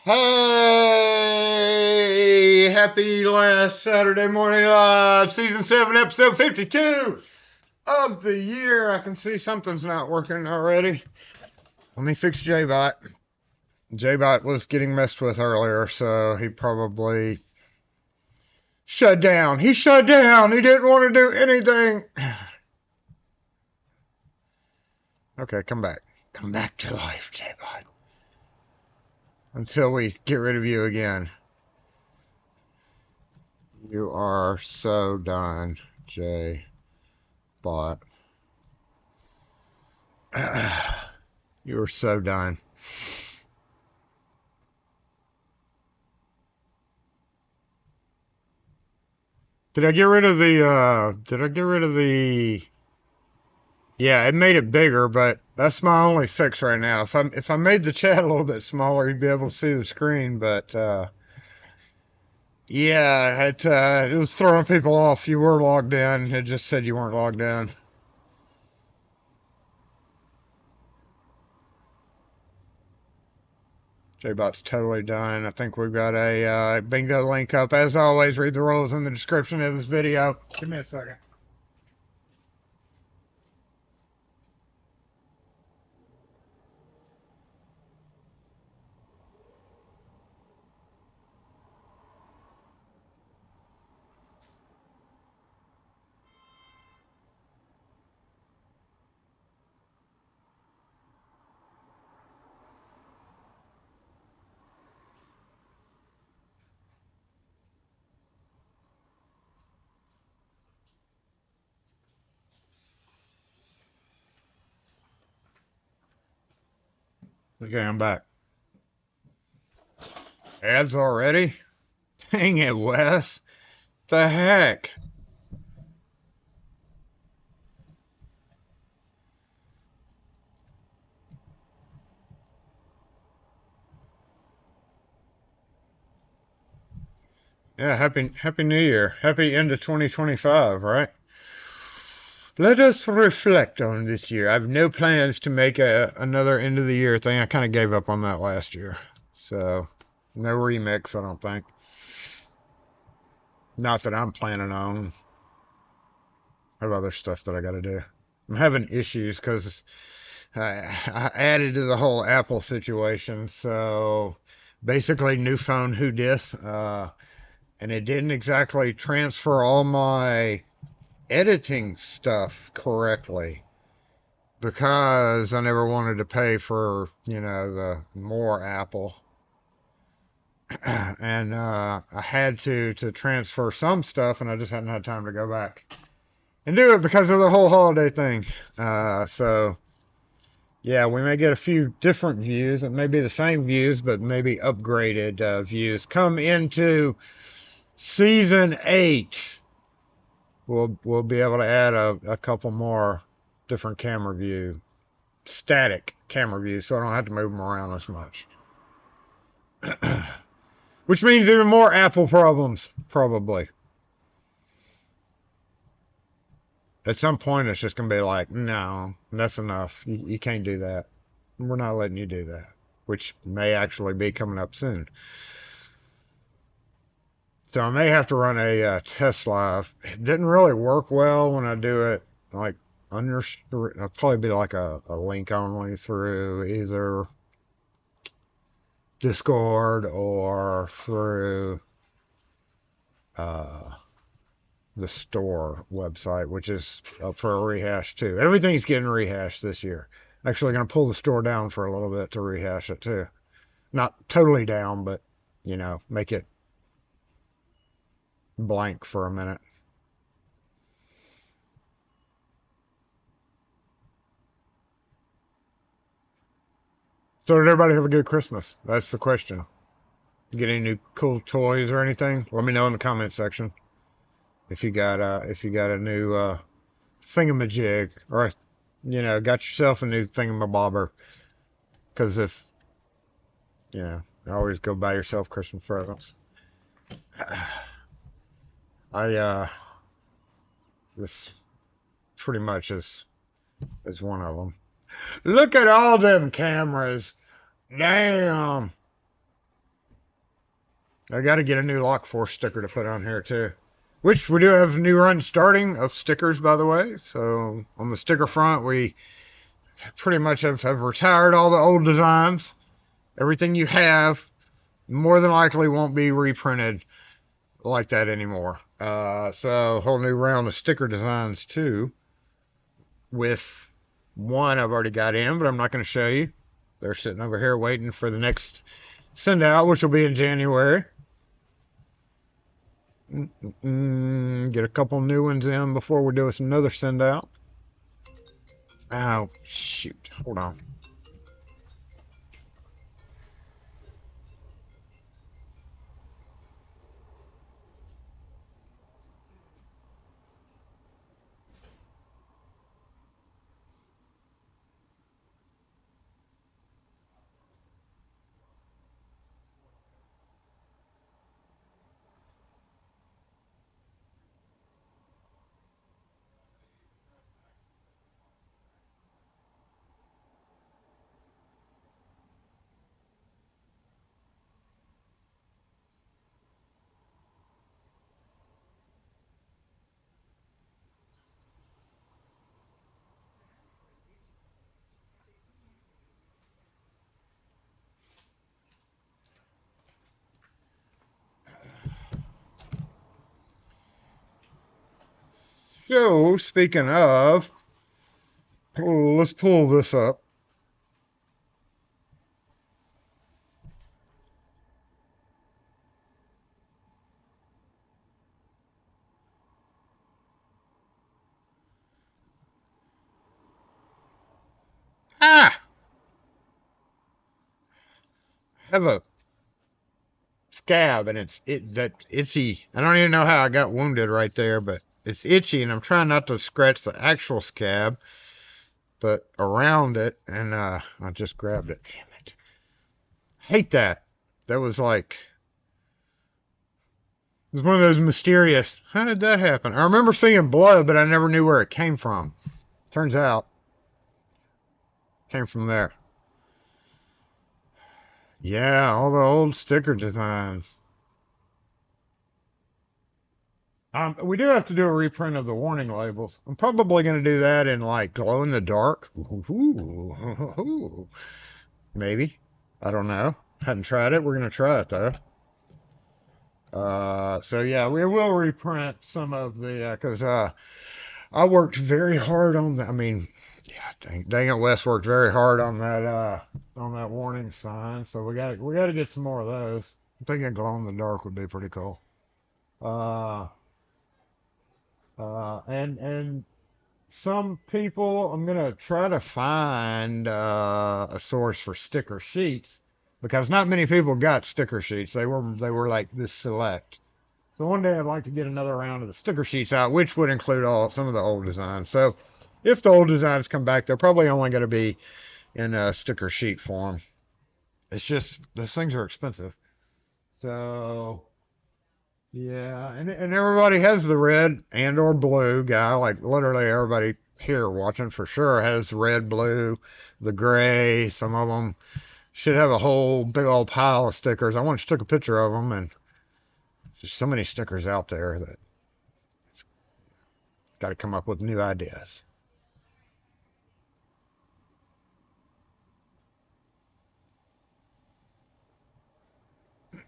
Hey, happy last Saturday morning live, season 7, episode 52 of the year. I can see something's not working already. Let me fix J-Bot. J-Bot was getting messed with earlier, so he probably shut down. He shut down. He didn't want to do anything. Okay, come back. Come back to life, J-Bot. Until we get rid of you again. You are so done, J-Bot. You are so done. Did I get rid of the yeah, it made it bigger, but that's my only fix right now. If I made the chat a little bit smaller, you'd be able to see the screen, but yeah, it was throwing people off. You were logged in. It just said you weren't logged in. J-Bot's totally done. I think we've got a bingo link up. As always, read the rules in the description of this video. Give me a second. Okay, I'm back. Ads already? Dang it, Wes. The heck? Yeah, happy New Year. Happy end of 2025, right? Let us reflect on this year. I have no plans to make another end of the year thing. I kind of gave up on that last year. So, no remix, I don't think. Not that I'm planning on. I have other stuff that I got to do. I'm having issues because I added to the whole Apple situation. So, basically, new phone, who dis? And it didn't exactly transfer all my editing stuff correctly because I never wanted to pay for, the more Apple. And I had to transfer some stuff, and I just hadn't had time to go back and do it because of the whole holiday thing. So, yeah, we may get a few different views. It may be the same views, but maybe upgraded views. Come into season 8. We'll be able to add a couple more different camera view, static camera views, so I don't have to move them around as much. Which means even more Apple problems, probably. At some point, it's just going to be like, no, that's enough. You can't do that. We're not letting you do that, which may actually be coming up soon. So I may have to run a test live. It didn't really work well when I do it like it'll probably be like a link only through either Discord or through the store website, which is up for a rehash too. Everything's getting rehashed this year. Actually, going to pull the store down for a little bit to rehash it too. Not totally down, but make it blank for a minute. So did everybody have a good Christmas? That's the question. Get any new cool toys or anything? Let me know in the comments section. If you got a new thingamajig, or got yourself a new thingamabobber. Because if always go buy yourself Christmas presents. This pretty much is one of them. Look at all them cameras. Damn. I got to get a new Lock Force sticker to put on here too. Which we do have a new run starting of stickers, by the way. So on the sticker front, we pretty much have retired all the old designs. Everything you have more than likely won't be reprinted like that anymore. So a whole new round of sticker designs too. With one I've already got in, but I'm not going to show you. They're sitting over here waiting for the next send out, which will be in January. Get a couple new ones in before we do another send out. Oh, shoot. Hold on. So, speaking of, let's pull this up. Ah! I have a scab and it's that itchy. I don't even know how I got wounded right there, but it's itchy and I'm trying not to scratch the actual scab, but around it, and I just grabbed it. Damn it. Hate that. That was like, it was one of those mysterious, how did that happen? I remember seeing blood, but I never knew where it came from. Turns out, it came from there. Yeah, all the old sticker designs. We do have to do a reprint of the warning labels. I'm probably going to do that in like glow in the dark. Ooh, maybe. I don't know. Hadn't tried it. We're going to try it though. So yeah, we will reprint some of the, because I worked very hard on that. I mean, yeah, dang it, Wes worked very hard on that warning sign. So we got to get some more of those. I'm thinking glow in the dark would be pretty cool. Uh, and some people, I'm gonna try to find a source for sticker sheets because not many people got sticker sheets. They were like this select. So one day I'd like to get another round of the sticker sheets out, which would include some of the old designs. So if the old designs come back, they're probably only going to be in a sticker sheet form. It's just those things are expensive. So yeah, and everybody has the red and or blue guy. Like literally everybody here watching for sure has red, blue, the gray. Some of them should have a whole big old pile of stickers. I once took a picture of them, and there's so many stickers out there that it's got to come up with new ideas.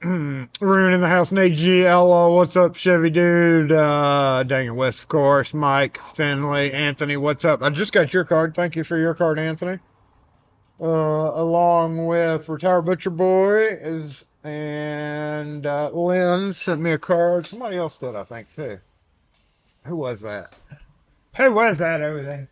Rune in the house, Nate G, LO, what's up, Chevy dude? Dang it, West, of course. Mike, Finley, Anthony, what's up? I just got your card. Thank you for your card, Anthony. Along with Retired Butcher Boy and Lynn sent me a card. Somebody else did, I think, too. Who was that? Who was that over there?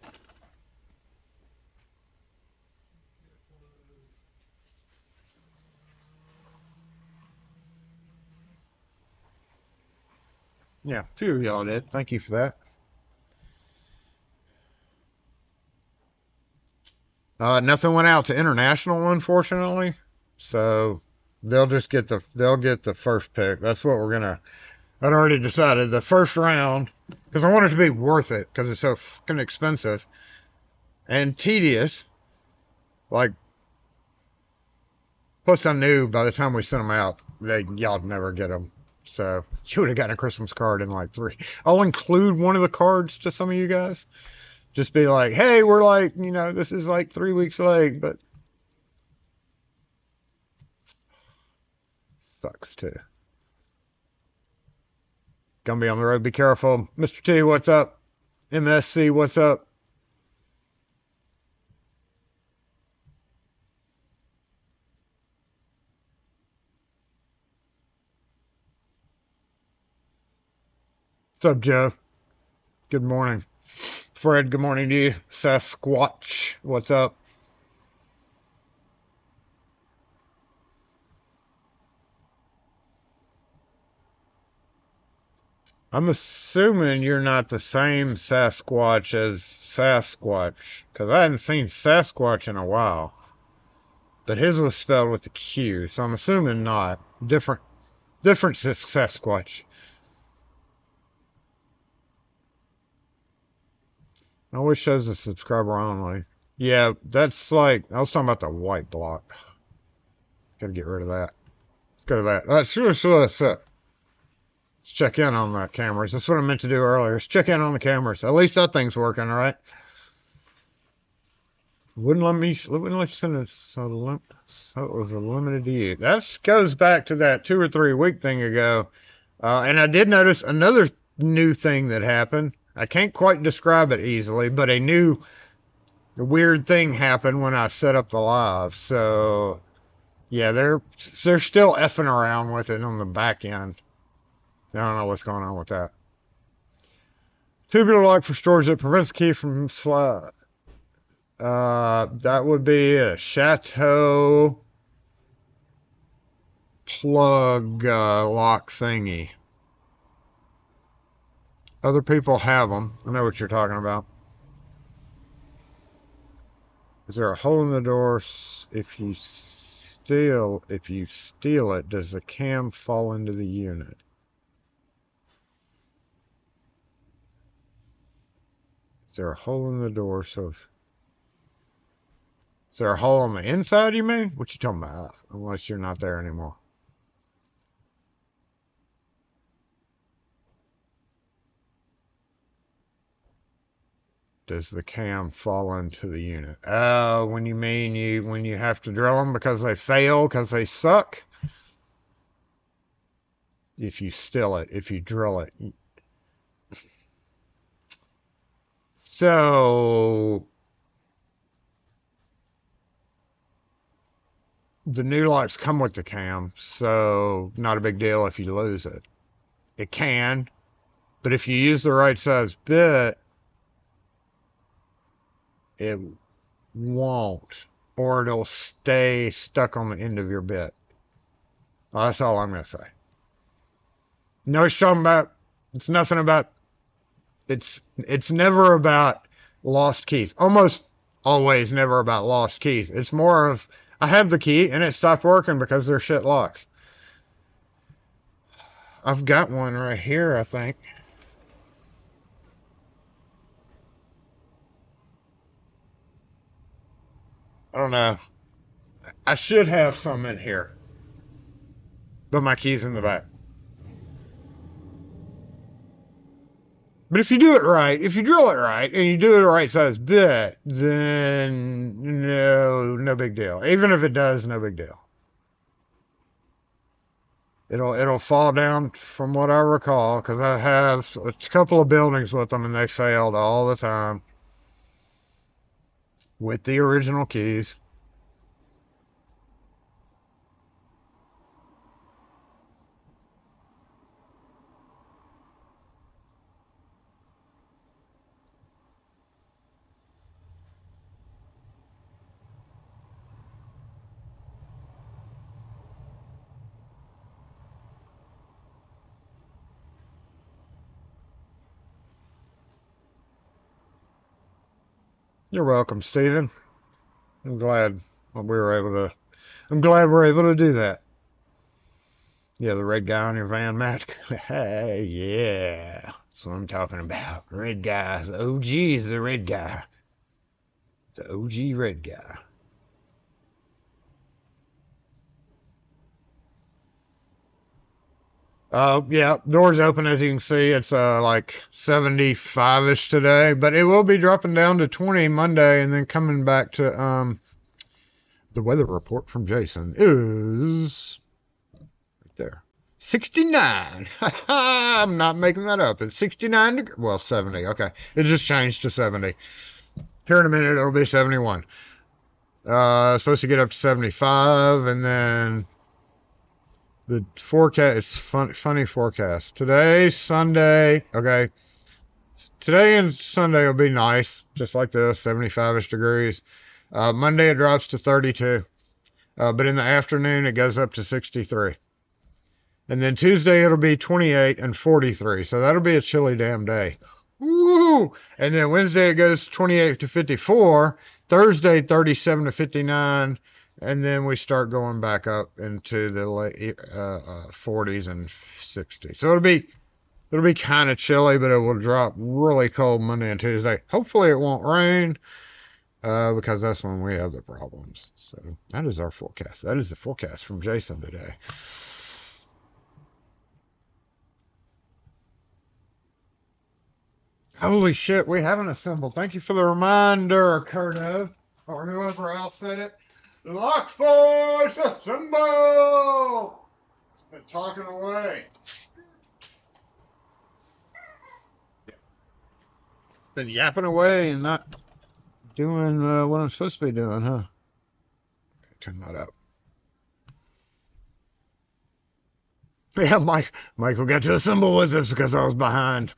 Yeah, two of y'all did. Thank you for that. Nothing went out to international, unfortunately. So they'll get the first pick. That's what we're gonna. I'd already decided the first round because I want it to be worth it because it's so fucking expensive and tedious. Like, plus I knew by the time we sent them out, y'all never get them. So you would have gotten a Christmas card in like 3. I'll include one of the cards to some of you guys. Just be like, hey, we're like, this is like 3 weeks late, but sucks too. Gonna be on the road. Be careful. Mr. T, what's up? MSC, what's up? What's up, Joe? Good morning. Fred, good morning to you. Sasquatch, what's up? I'm assuming you're not the same Sasquatch as Sasquatch, because I hadn't seen Sasquatch in a while. But his was spelled with the Q, so I'm assuming not. Different Sasquatch. It always shows the subscriber only. Yeah, that's like, I was talking about the white block. Gotta get rid of that. Let's go to that. Let's check in on the cameras. That's what I meant to do earlier. Let's check in on the cameras. At least that thing's working, all right? Wouldn't let you send it, so it was a limited to you. That goes back to that 2 or 3 week thing ago. And I did notice another new thing that happened. I can't quite describe it easily, but a new weird thing happened when I set up the live. So yeah, they're still effing around with it on the back end. I don't know what's going on with that. Tubular lock for storage that prevents key from slide. That would be a Chateau plug lock thingy. Other people have them. I know what you're talking about. Is there a hole in the door? If you steal it, does the cam fall into the unit? Is there a hole in the door? Is there a hole on the inside, you mean? What you talking about? Unless you're not there anymore. Does the cam fall into the unit? When you mean when you have to drill them because they fail, because they suck? If you steal it, if you drill it. So the new locks come with the cam, so not a big deal if you lose it. It can, but if you use the right size bit, it won't, or it'll stay stuck on the end of your bit. Well, that's all I'm going to say. No, it's talking about, it's nothing about, it's never about lost keys. Almost always never about lost keys. It's more of, I have the key and it stopped working because they're shit locks. I've got one right here, I think. I don't know. I should have some in here. But my key's in the back. But if you do it right, if you drill it right, and you do it the right size bit, then no big deal. Even if it does, no big deal. It'll fall down from what I recall, because I have a couple of buildings with them, and they failed all the time with the original keys. You're welcome, Steven. I'm glad we're able to do that. Yeah, the red guy on your van, Matt. Hey, yeah. That's what I'm talking about. Red guy. The OG is the red guy. The OG red guy. Yeah, doors open as you can see. It's like 75-ish today, but it will be dropping down to 20 Monday and then coming back to the weather report from Jason is right there. 69. I'm not making that up. It's 69 degrees. Well, 70. Okay. It just changed to 70. Here in a minute, it'll be 71. Supposed to get up to 75, and then the forecast is funny forecast. Today, Sunday. Okay. Today and Sunday will be nice, just like this, 75-ish degrees. Monday, it drops to 32. But in the afternoon, it goes up to 63. And then Tuesday, it'll be 28 and 43. So that'll be a chilly damn day. Woo! And then Wednesday, it goes 28 to 54. Thursday, 37 to 59. And then we start going back up into the late 40s and 60s. So it'll be kind of chilly, but it will drop really cold Monday and Tuesday. Hopefully it won't rain because that's when we have the problems. So that is our forecast. That is the forecast from Jason today. Holy shit, we haven't assembled. Thank you for the reminder, Curto, or whoever else said it. Lock force, assemble! Been talking away. Been yapping away and not doing what I'm supposed to be doing, huh? Okay, turn that up. Yeah, Michael got to assemble with us because I was behind.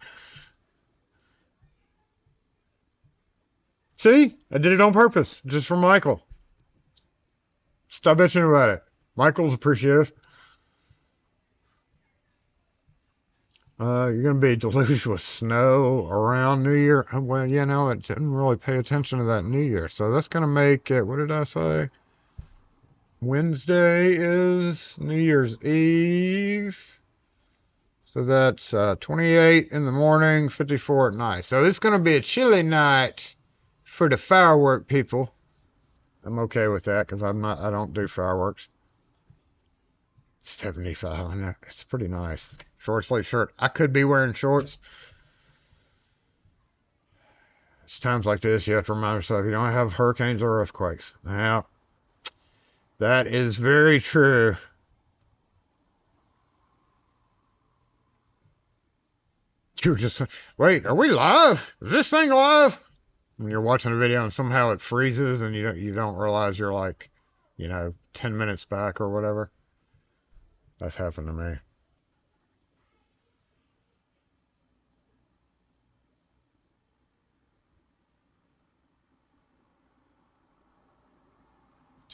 See? I did it on purpose, just for Michael. Stop bitching about it. Michael's appreciative. You're going to be deluged with snow around New Year. Well, you know, it didn't really pay attention to that New Year. So that's going to make it, what did I say? Wednesday is New Year's Eve. So that's 28 in the morning, 54 at night. So it's going to be a chilly night for the firework people. I'm okay with that because I don't do fireworks. 75 on that. It's pretty nice. Short sleeve shirt. I could be wearing shorts. It's times like this you have to remind yourself you don't have hurricanes or earthquakes. Now, that is very true. You just wait. Are we live? Is this thing live? When you're watching a video and somehow it freezes and you don't realize you're like, 10 minutes back or whatever. That's happened to me.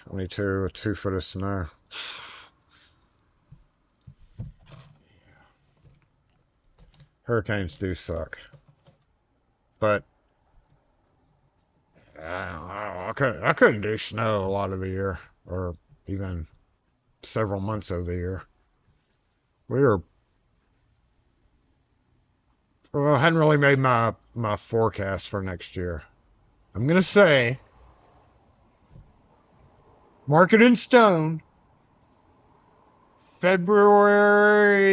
$22, a 2 foot of snow. Hurricanes do suck. But I couldn't do snow a lot of the year, or even several months of the year. Well, I hadn't really made my forecast for next year. I'm gonna say, mark it in stone. February.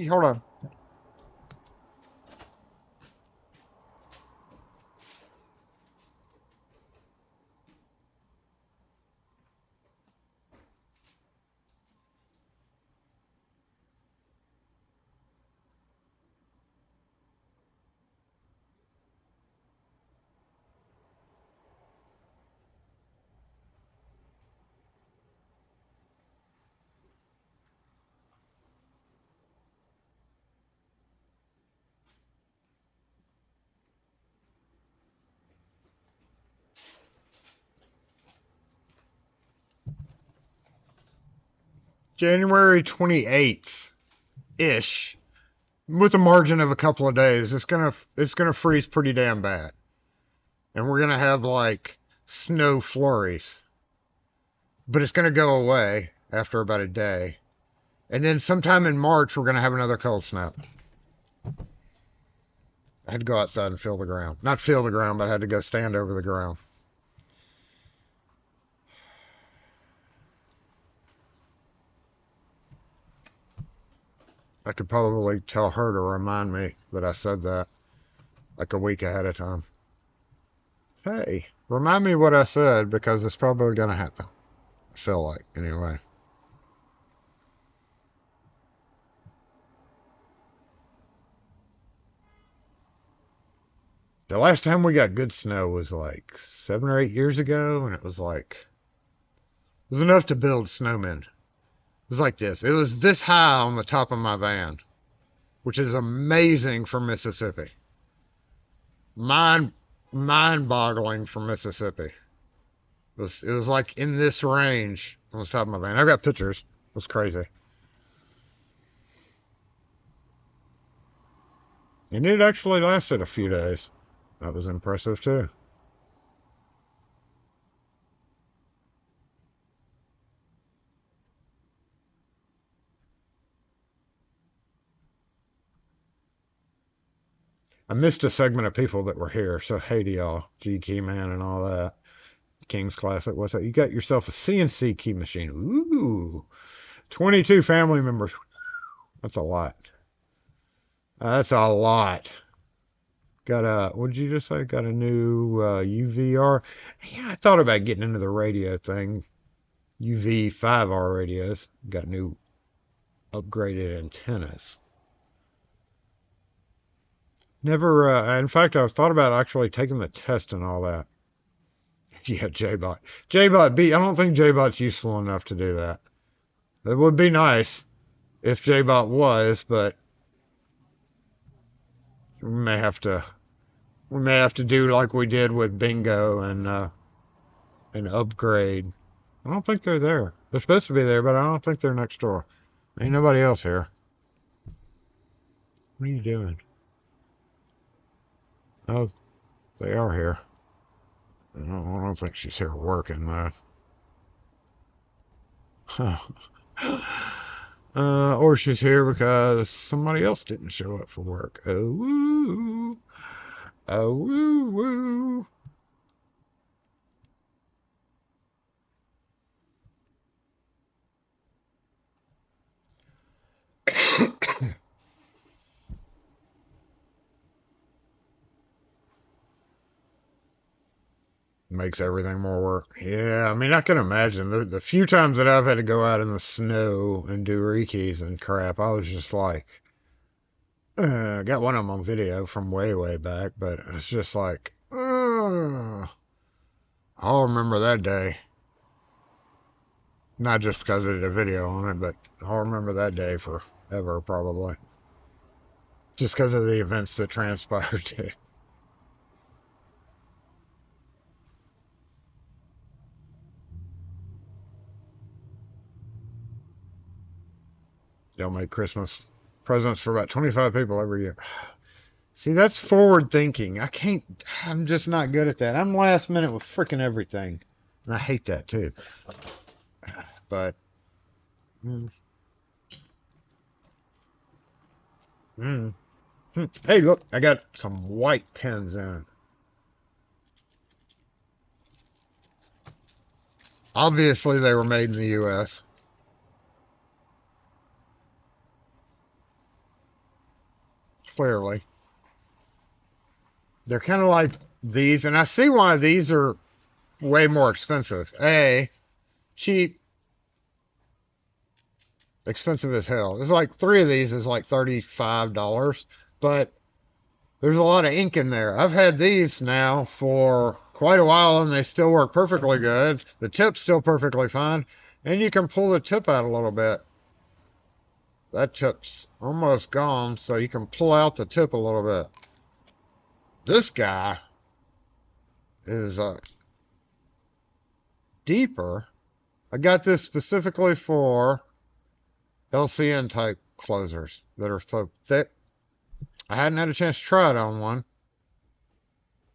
Hold on. January 28th ish, with a margin of a couple of days. It's gonna freeze pretty damn bad, and we're gonna have like snow flurries, but it's gonna go away after about a day, and then sometime in March we're gonna have another cold snap. I had to go outside and feel the ground. Not feel the ground, but I had to go stand over the ground. I could probably tell her to remind me that I said that like a week ahead of time. Hey, remind me what I said because it's probably going to happen. I feel like, anyway. The last time we got good snow was like 7 or 8 years ago, and it was like, it was enough to build snowmen. It was like this. It was this high on the top of my van, which is amazing for Mississippi. Mind, mind-boggling for Mississippi. It was like in this range on the top of my van. I've got pictures. It was crazy. And it actually lasted a few days. That was impressive too. I missed a segment of people that were here, so hey to y'all. G Key Man and all that. King's Classic, what's that? You got yourself a CNC key machine. Ooh. 22 family members. That's a lot. That's a lot. Got a, what did you just say? Got a new UVR. Yeah, I thought about getting into the radio thing. UV5R radios. Got new upgraded antennas. Never, in fact, I've thought about actually taking the test and all that. Yeah, JBot. JBot B, I don't think JBot's useful enough to do that. It would be nice if JBot was, but we may have to do like we did with Bingo and upgrade. I don't think they're there. They're supposed to be there, but I don't think they're next door. Ain't nobody else here. What are you doing? Oh, they are here. I don't think she's here working, though. Huh. Or she's here because somebody else didn't show up for work. Oh, woo. Oh, woo, woo. Makes everything more work. Yeah, I mean, I can imagine the few times that I've had to go out in the snow and do rekeys and crap, I was just like, got one of them on video from way, way back, but it's just like, I'll remember that day. Not just because I did a video on it, but I'll remember that day forever, probably. Just because of the events that transpired too. They'll make Christmas presents for about 25 people every year. See, that's forward thinking. I'm just not good at that. I'm last minute with freaking everything. And I hate that too. But, mm, mm, hey, look, I got some white pens in. Obviously, they were made in the U.S. Clearly. They're kind of like these, and I see why these are way more expensive. Cheap, expensive as hell. There's like three of these is like $35, but there's a lot of ink in there. I've had these now for quite a while, and they still work perfectly good. The tip's still perfectly fine, and you can pull the tip out a little bit. That tip's almost gone, so you can pull out the tip a little bit. This guy is deeper. I got this specifically for LCN type closers that are so thick. I hadn't had a chance to try it on one.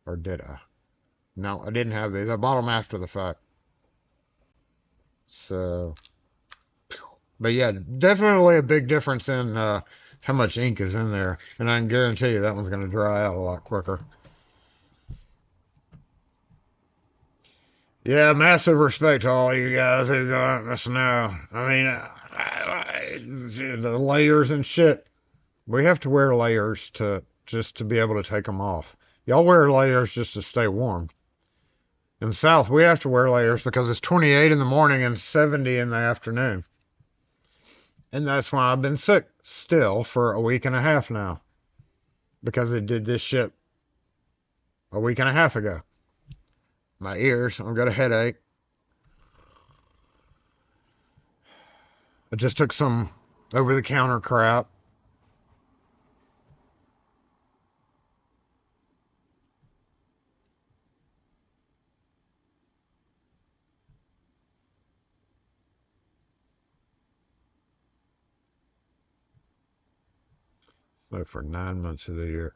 Or did I? No, I didn't have these. I bought them after the fact. So, but yeah, definitely a big difference in how much ink is in there. And I can guarantee you that one's going to dry out a lot quicker. Yeah, massive respect to all you guys who go out in the snow. I mean, the layers and shit. We have to wear layers just to be able to take them off. Y'all wear layers just to stay warm. In the South, we have to wear layers because it's 28 in the morning and 70 in the afternoon. And that's why I've been sick still for a week and a half now. Because it did this shit a week and a half ago. My ears, I've got a headache. I just took some over-the-counter crap. So for 9 months of the year.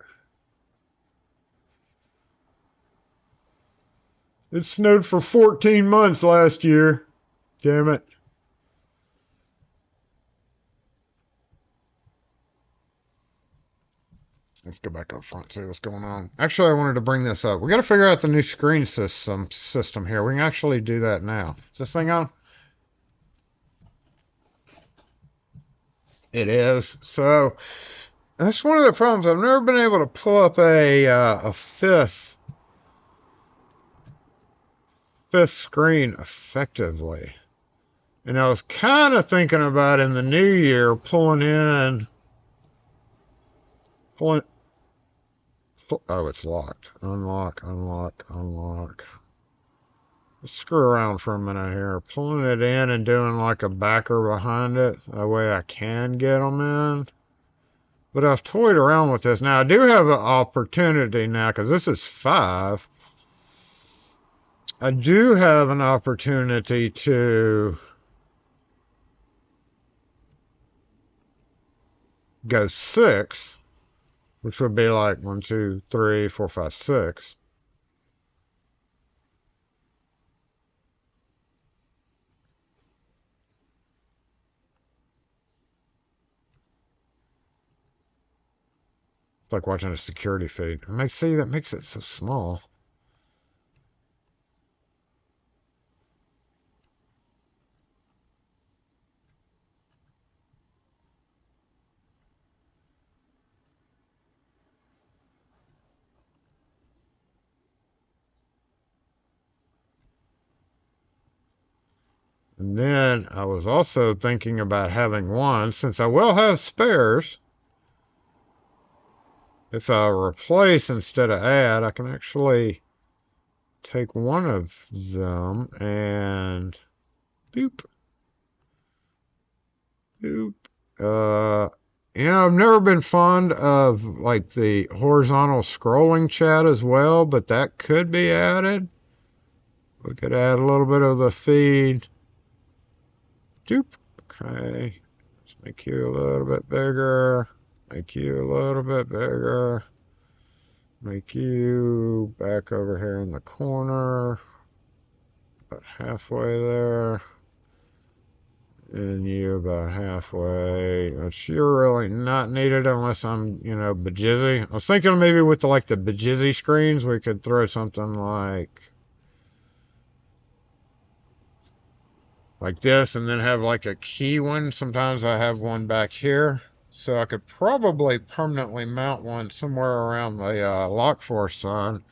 It snowed for 14 months last year. Damn it. Let's go back up front, see what's going on. Actually, I wanted to bring this up. We got to figure out the new screen system here. We can actually do that now. Is this thing on? It is. So that's one of the problems. I've never been able to pull up a fifth screen effectively. And I was kind of thinking about in the new year pulling. Oh, it's locked. Unlock. Let's screw around for a minute here. Pulling it in and doing like a backer behind it. That way I can get them in. But I've toyed around with this. Now, I do have an opportunity now, because this is 5. I do have an opportunity to go 6, which would be like 1, 2, 3, 4, 5, 6. It's like watching a security feed. See, that makes it so small. And then I was also thinking about having one, since I will have spares. If I replace instead of add, I can actually take one of them and boop. Boop. I've never been fond of like the horizontal scrolling chat as well, but that could be added. We could add a little bit of the feed. Doop. Okay. Let's make you a little bit bigger. Make you a little bit bigger. Make you back over here in the corner. About halfway there. And you about halfway. You're really not needed unless I'm, bajizzy. I was thinking maybe with the bajizzy screens, we could throw something like this, and then have like a key one. Sometimes I have one back here. So I could probably permanently mount one somewhere around the lock force sign,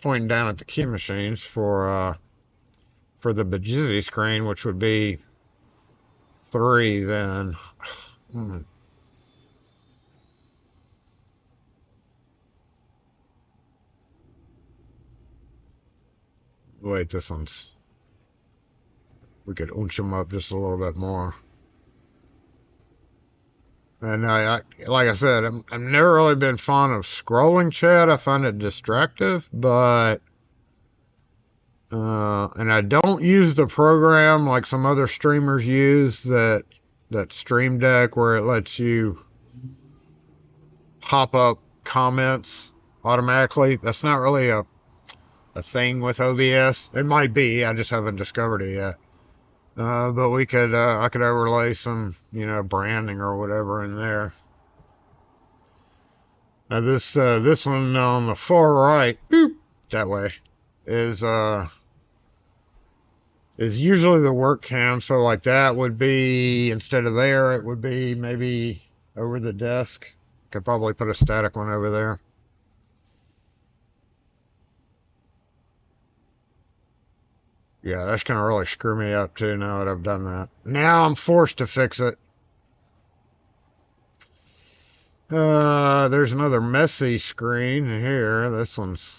pointing down at the key machines for the bajizzy screen, which would be 3 then. Wait, this one's... We could unch them up just a little bit more. And like I said, I've never really been fond of scrolling chat. I find it distractive, but... and I don't use the program like some other streamers use, that Stream Deck, where it lets you pop up comments automatically. That's not really a thing with OBS. It might be, I just haven't discovered it yet. But we could, I could overlay some, branding or whatever in there. Now this one on the far right, boop, that way, is, is usually the work cam. So like that would be, instead of there, it would be maybe over the desk. Could probably put a static one over there. Yeah, that's going to really screw me up too now that I've done that. Now I'm forced to fix it. There's another messy screen here. This one's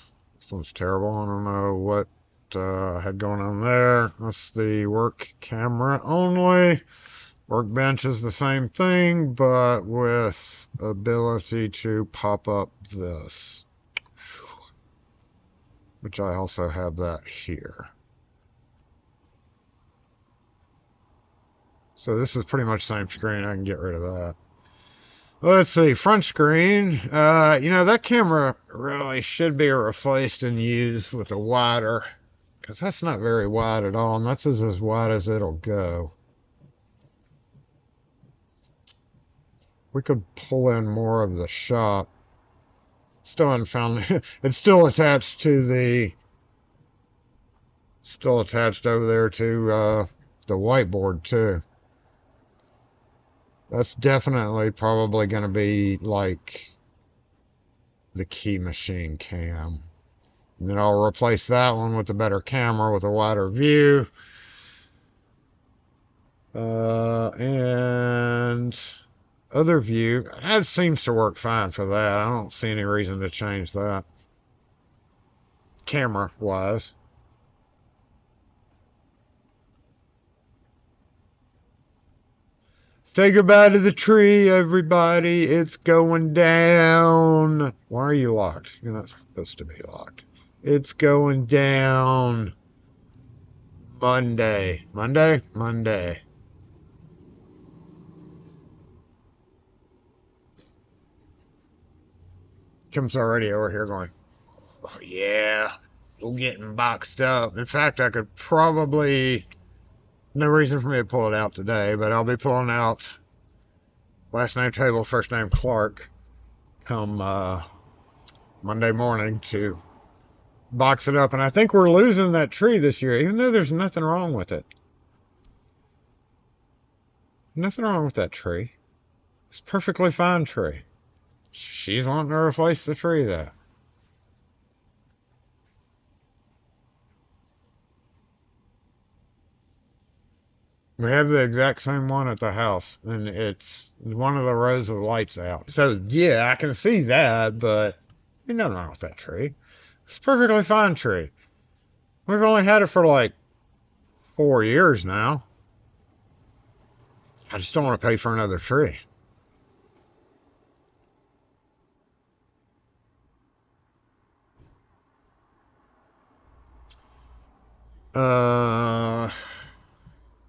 terrible. I don't know what I had going on there. That's the work camera only. Workbench is the same thing, but with ability to pop up this, which I also have that here. So this is pretty much the same screen. I can get rid of that. Let's see, front screen. That camera really should be replaced and used with a wider, because that's not very wide at all, and that's as wide as it'll go. We could pull in more of the shop. Still haven't found it's still attached over there to the whiteboard too. That's definitely probably going to be like the key machine cam. And then I'll replace that one with a better camera with a wider view. And other view, that seems to work fine for that. I don't see any reason to change that. Camera wise. Say goodbye to the tree, everybody. It's going down. Why are you locked? You're not supposed to be locked. It's going down. Monday. Monday? Monday. Kim's already over here going, oh, yeah, we're getting boxed up. In fact, I could probably... No reason for me to pull it out today, but I'll be pulling out last name table, first name Clark, come Monday morning to box it up. And I think we're losing that tree this year, even though there's nothing wrong with it. Nothing wrong with that tree. It's a perfectly fine tree. She's wanting to replace the tree, though. We have the exact same one at the house, and it's one of the rows of lights out. So, yeah, I can see that, but there's nothing wrong with that tree. It's a perfectly fine tree. We've only had it for like 4 years now. I just don't want to pay for another tree.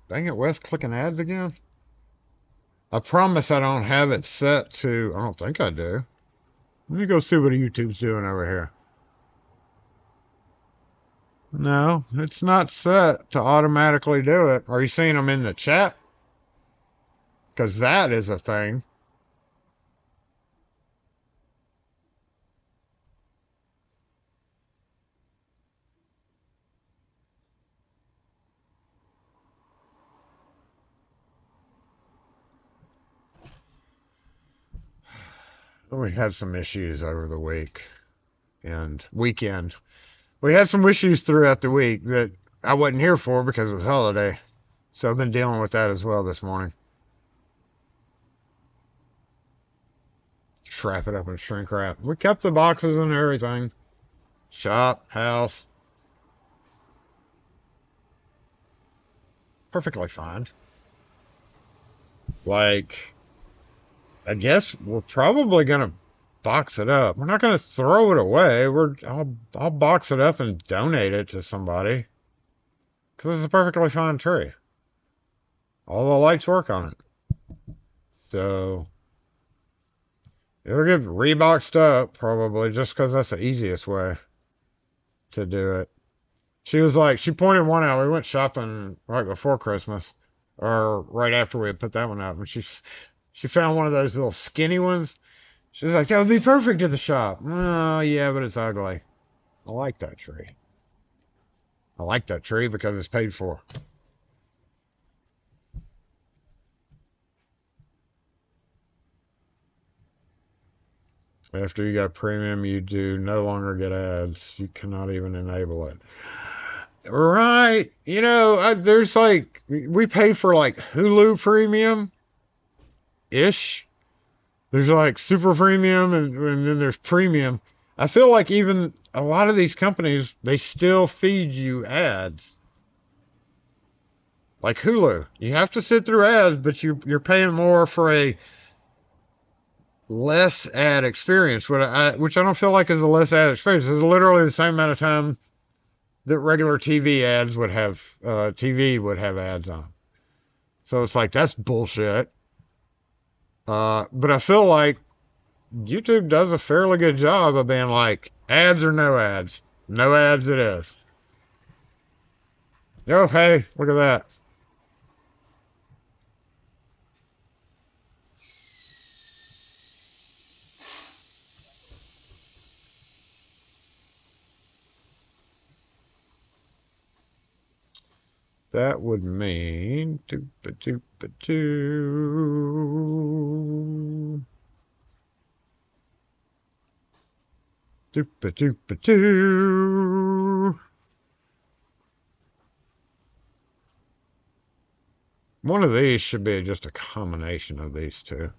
Dang it, Wes, clicking ads again? I promise I don't have it set to... I don't think I do. Let me go see what YouTube's doing over here. No, it's not set to automatically do it. Are you seeing them in the chat? Because that is a thing. We had some issues over the week and weekend. We had some issues throughout the week that I wasn't here for because it was holiday. So I've been dealing with that as well this morning. Just wrap it up in shrink wrap. We kept the boxes and everything. Shop, house. Perfectly fine. Like, I guess we're probably gonna box it up. We're not gonna throw it away. I'll box it up and donate it to somebody. Because it's a perfectly fine tree. All the lights work on it. So it'll get reboxed up probably just because that's the easiest way to do it. She was like, she pointed one out. We went shopping right before Christmas, or right after we had put that one up, and she found one of those little skinny ones. She was like, that would be perfect at the shop. Oh, yeah, but it's ugly. I like that tree. I like that tree because it's paid for. After you got premium, you do no longer get ads. You cannot even enable it. Right. You know, there's like, we pay for like Hulu premium ish. There's like super premium and then there's premium. I feel like even a lot of these companies, they still feed you ads. Like Hulu. You have to sit through ads, but you're paying more for a less ad experience, which I don't feel like is a less ad experience. It's literally the same amount of time that regular TV would have ads on. So it's like, that's bullshit. But I feel like YouTube does a fairly good job of being like, ads or no ads. No ads it is. Oh, hey, look at that. That would mean doo-ba-doo-ba-doo. Doo-ba-doo-ba-doo. One of these should be just a combination of these two.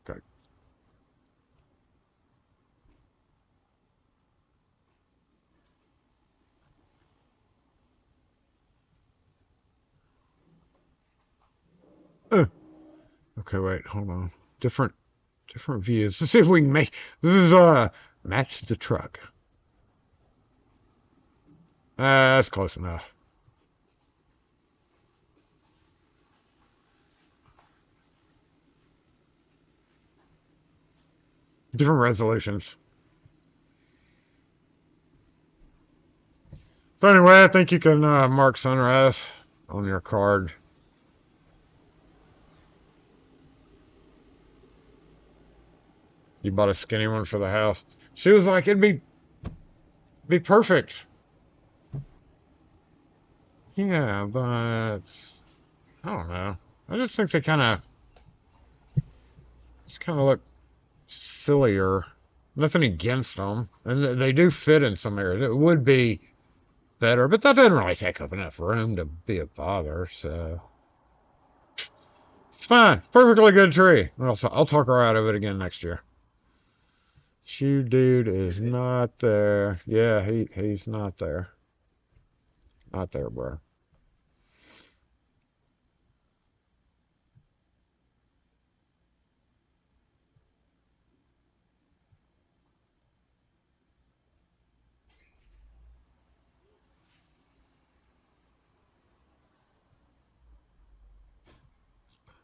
Okay. Okay, wait, hold on. Different views. Let's see if we can make this is match the truck. That's close enough. Different resolutions. So anyway, I think you can mark sunrise on your card. You bought a skinny one for the house. She was like, it'd be perfect. Yeah, but I don't know. I just think they kind of look sillier. Nothing against them, and they do fit in some areas. It would be better, but that doesn't really take up enough room to be a bother. So it's fine. Perfectly good tree. I'll talk her out of it again next year. Shoe dude is not there. Yeah, he's not there. Not there, bro.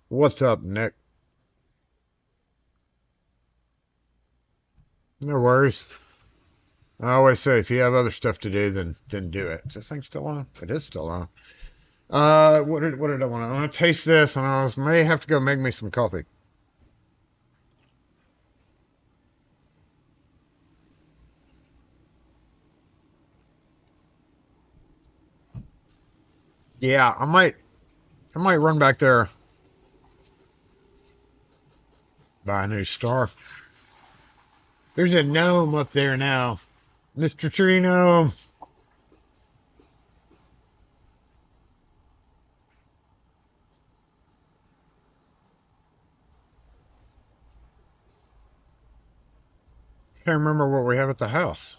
What's up, Nick? No worries. I always say if you have other stuff to do, then do it. Is this thing still on? It is still on. What did I want? I want to taste this, and I may have to go make me some coffee. Yeah, I might run back there, buy a new star. There's a gnome up there now, Mr. Tree Gnome. Can't remember what we have at the house.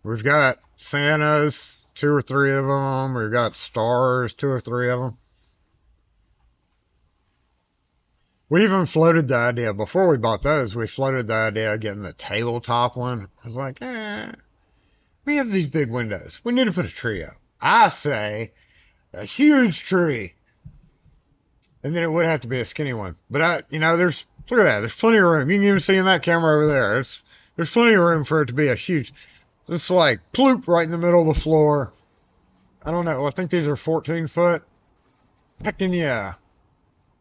We've got Santas, two or three of them. We've got stars, two or three of them. We even floated the idea before we bought those. We floated the idea of getting the tabletop one. I was like, we have these big windows. We need to put a tree up. I say a huge tree, and then it would have to be a skinny one. But there's look at that. There's plenty of room. You can even see in that camera over there. There's plenty of room for it to be a huge. It's like ploop right in the middle of the floor. I don't know. I think these are 14 foot. Heckin' yeah.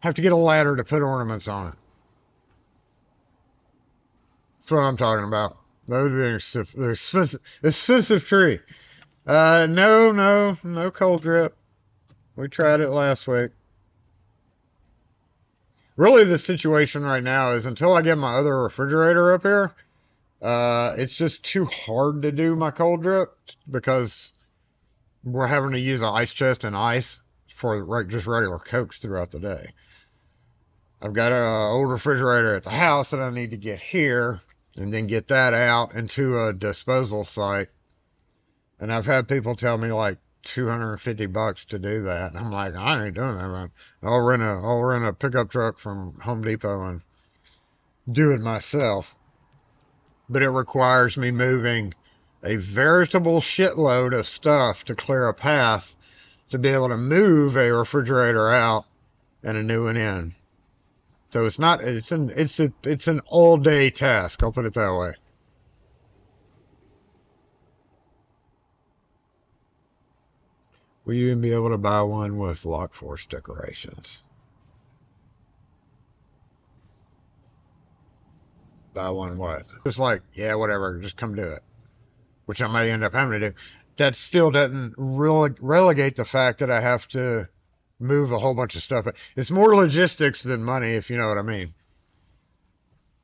Have to get a ladder to put ornaments on it. That's what I'm talking about. That would be an expensive tree. No cold drip. We tried it last week. Really, the situation right now is until I get my other refrigerator up here, it's just too hard to do my cold drip because we're having to use an ice chest and ice for just regular Cokes throughout the day. I've got an old refrigerator at the house that I need to get here and then get that out into a disposal site. And I've had people tell me like $250 to do that. And I'm like, I ain't doing that, man. I'll rent a pickup truck from Home Depot and do it myself. But it requires me moving a veritable shitload of stuff to clear a path to be able to move a refrigerator out and a new one in. So it's an all day task, I'll put it that way. Will you even be able to buy one with Lock Force decorations? Buy one what? Just like, yeah, whatever, just come do it. Which I may end up having to do. That still doesn't really relegate the fact that I have to move a whole bunch of stuff. It's more logistics than money, if you know what I mean.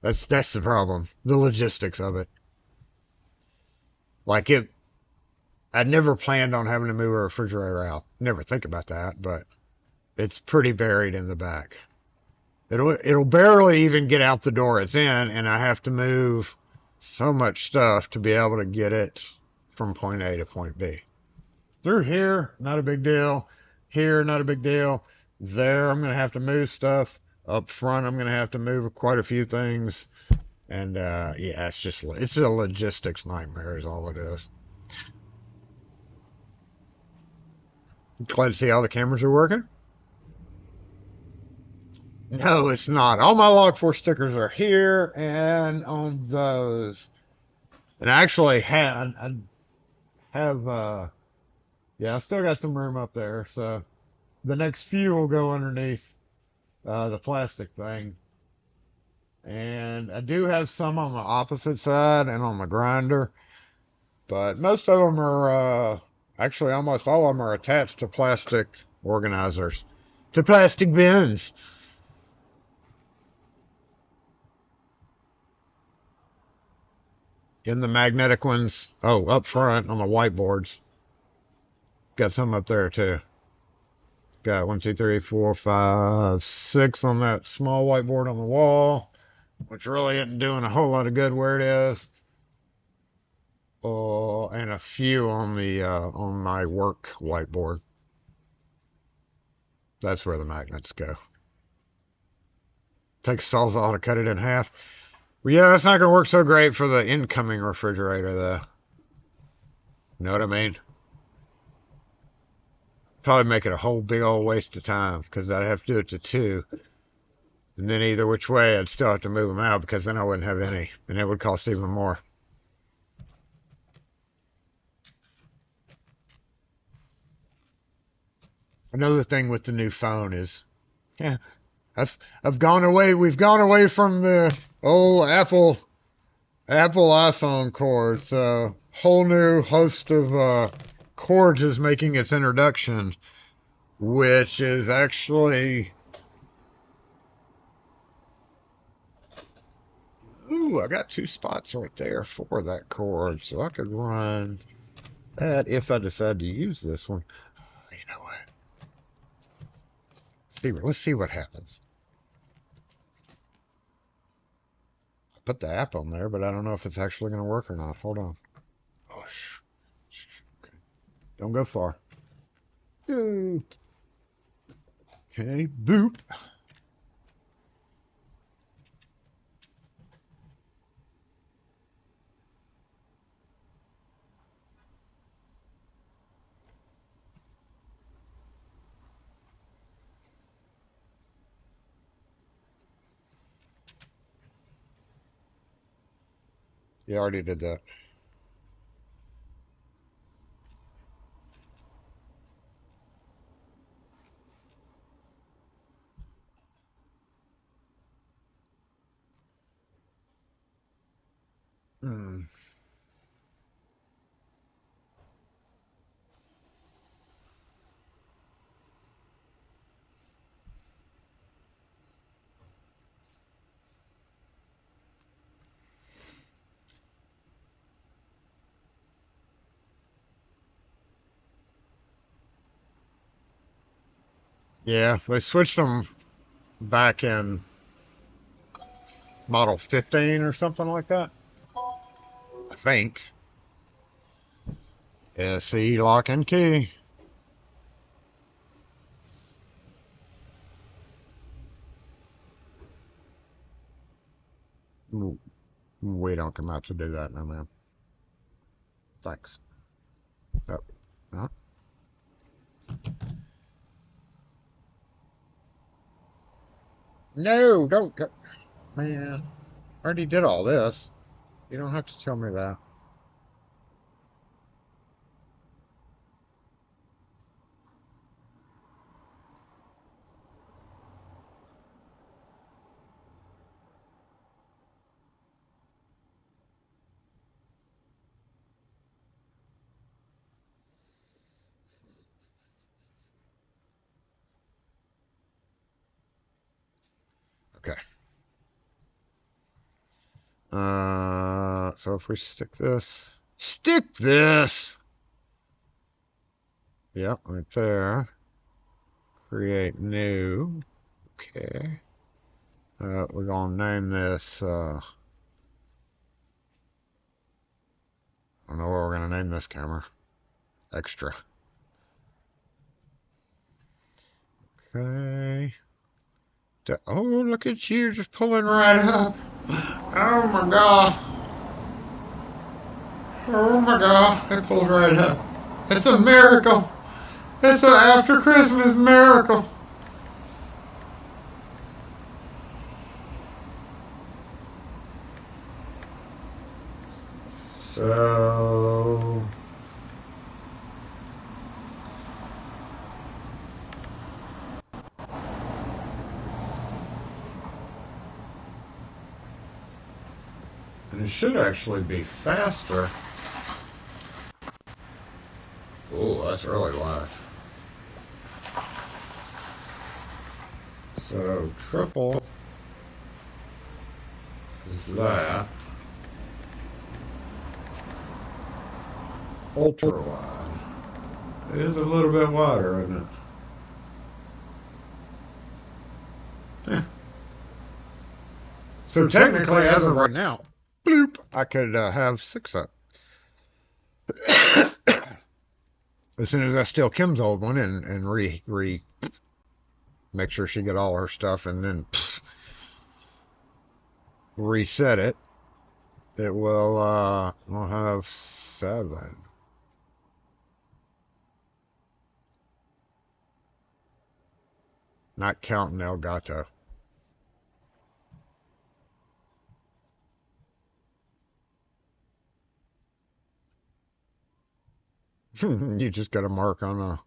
That's the problem. The logistics of it. Like I never planned on having to move a refrigerator out. Never think about that, but it's pretty buried in the back. It'll barely even get out the door it's in, and I have to move so much stuff to be able to get it from point A to point B. Through here, not a big deal. Here, not a big deal. There, I'm going to have to move stuff. Up front, I'm going to have to move quite a few things. And, yeah, it's a logistics nightmare is all it is. Glad to see all the cameras are working. No, it's not. All my Log4 stickers are here and on those. And I actually I have, yeah, I still got some room up there. So the next few will go underneath the plastic thing. And I do have some on the opposite side and on the grinder. But most of them are, actually almost all of them are attached to plastic organizers, to plastic bins. In the magnetic ones, oh, up front on the whiteboards. Got some up there too. Got 1, 2, 3, 4, 5, 6 on that small whiteboard on the wall, which really isn't doing a whole lot of good where it is. And a few on the on my work whiteboard. That's where the magnets go. Takes a sawzall to cut it in half. Well, yeah, that's not going to work so great for the incoming refrigerator, though. You know what I mean? Probably make it a whole big old waste of time because I'd have to do it to 2. And then either which way, I'd still have to move them out because then I wouldn't have any. And it would cost even more. Another thing with the new phone is, yeah, I've gone away. We've gone away from the old Apple iPhone cord. So whole new host of cords is making its introduction, which is actually, ooh, I got 2 spots right there for that cord, so I could run that if I decide to use this one. You know what? Let's see what happens. I put the app on there, but I don't know if it's actually going to work or not. Hold on. Oh, okay. Don't go far. Ooh. Okay, boop. You already did that. Hmm. Yeah, they switched them back in model 15 or something like that. I think. SE lock and key. We don't come out to do that, no, ma'am. Thanks. Oh, no. No, don't go. Man, I already did all this. You don't have to tell me that. Okay. So if we stick this. Yep, right there. Create new. Okay. We're gonna name this. I don't know what we're gonna name this camera. Extra. Okay. Oh, look at you just pulling right up. Oh my god. Oh my god. It pulls right up. It's a miracle. It's an after Christmas miracle. So. And it should actually be faster. Oh, that's really loud. So triple is that. Ultra wide. It is a little bit wider, isn't it? Yeah. So technically, as of right now, bloop, I could have 6 up. As soon as I steal Kim's old one and make sure she get all her stuff and then reset it, it will have 7. Not counting Elgato. You just got a mark on a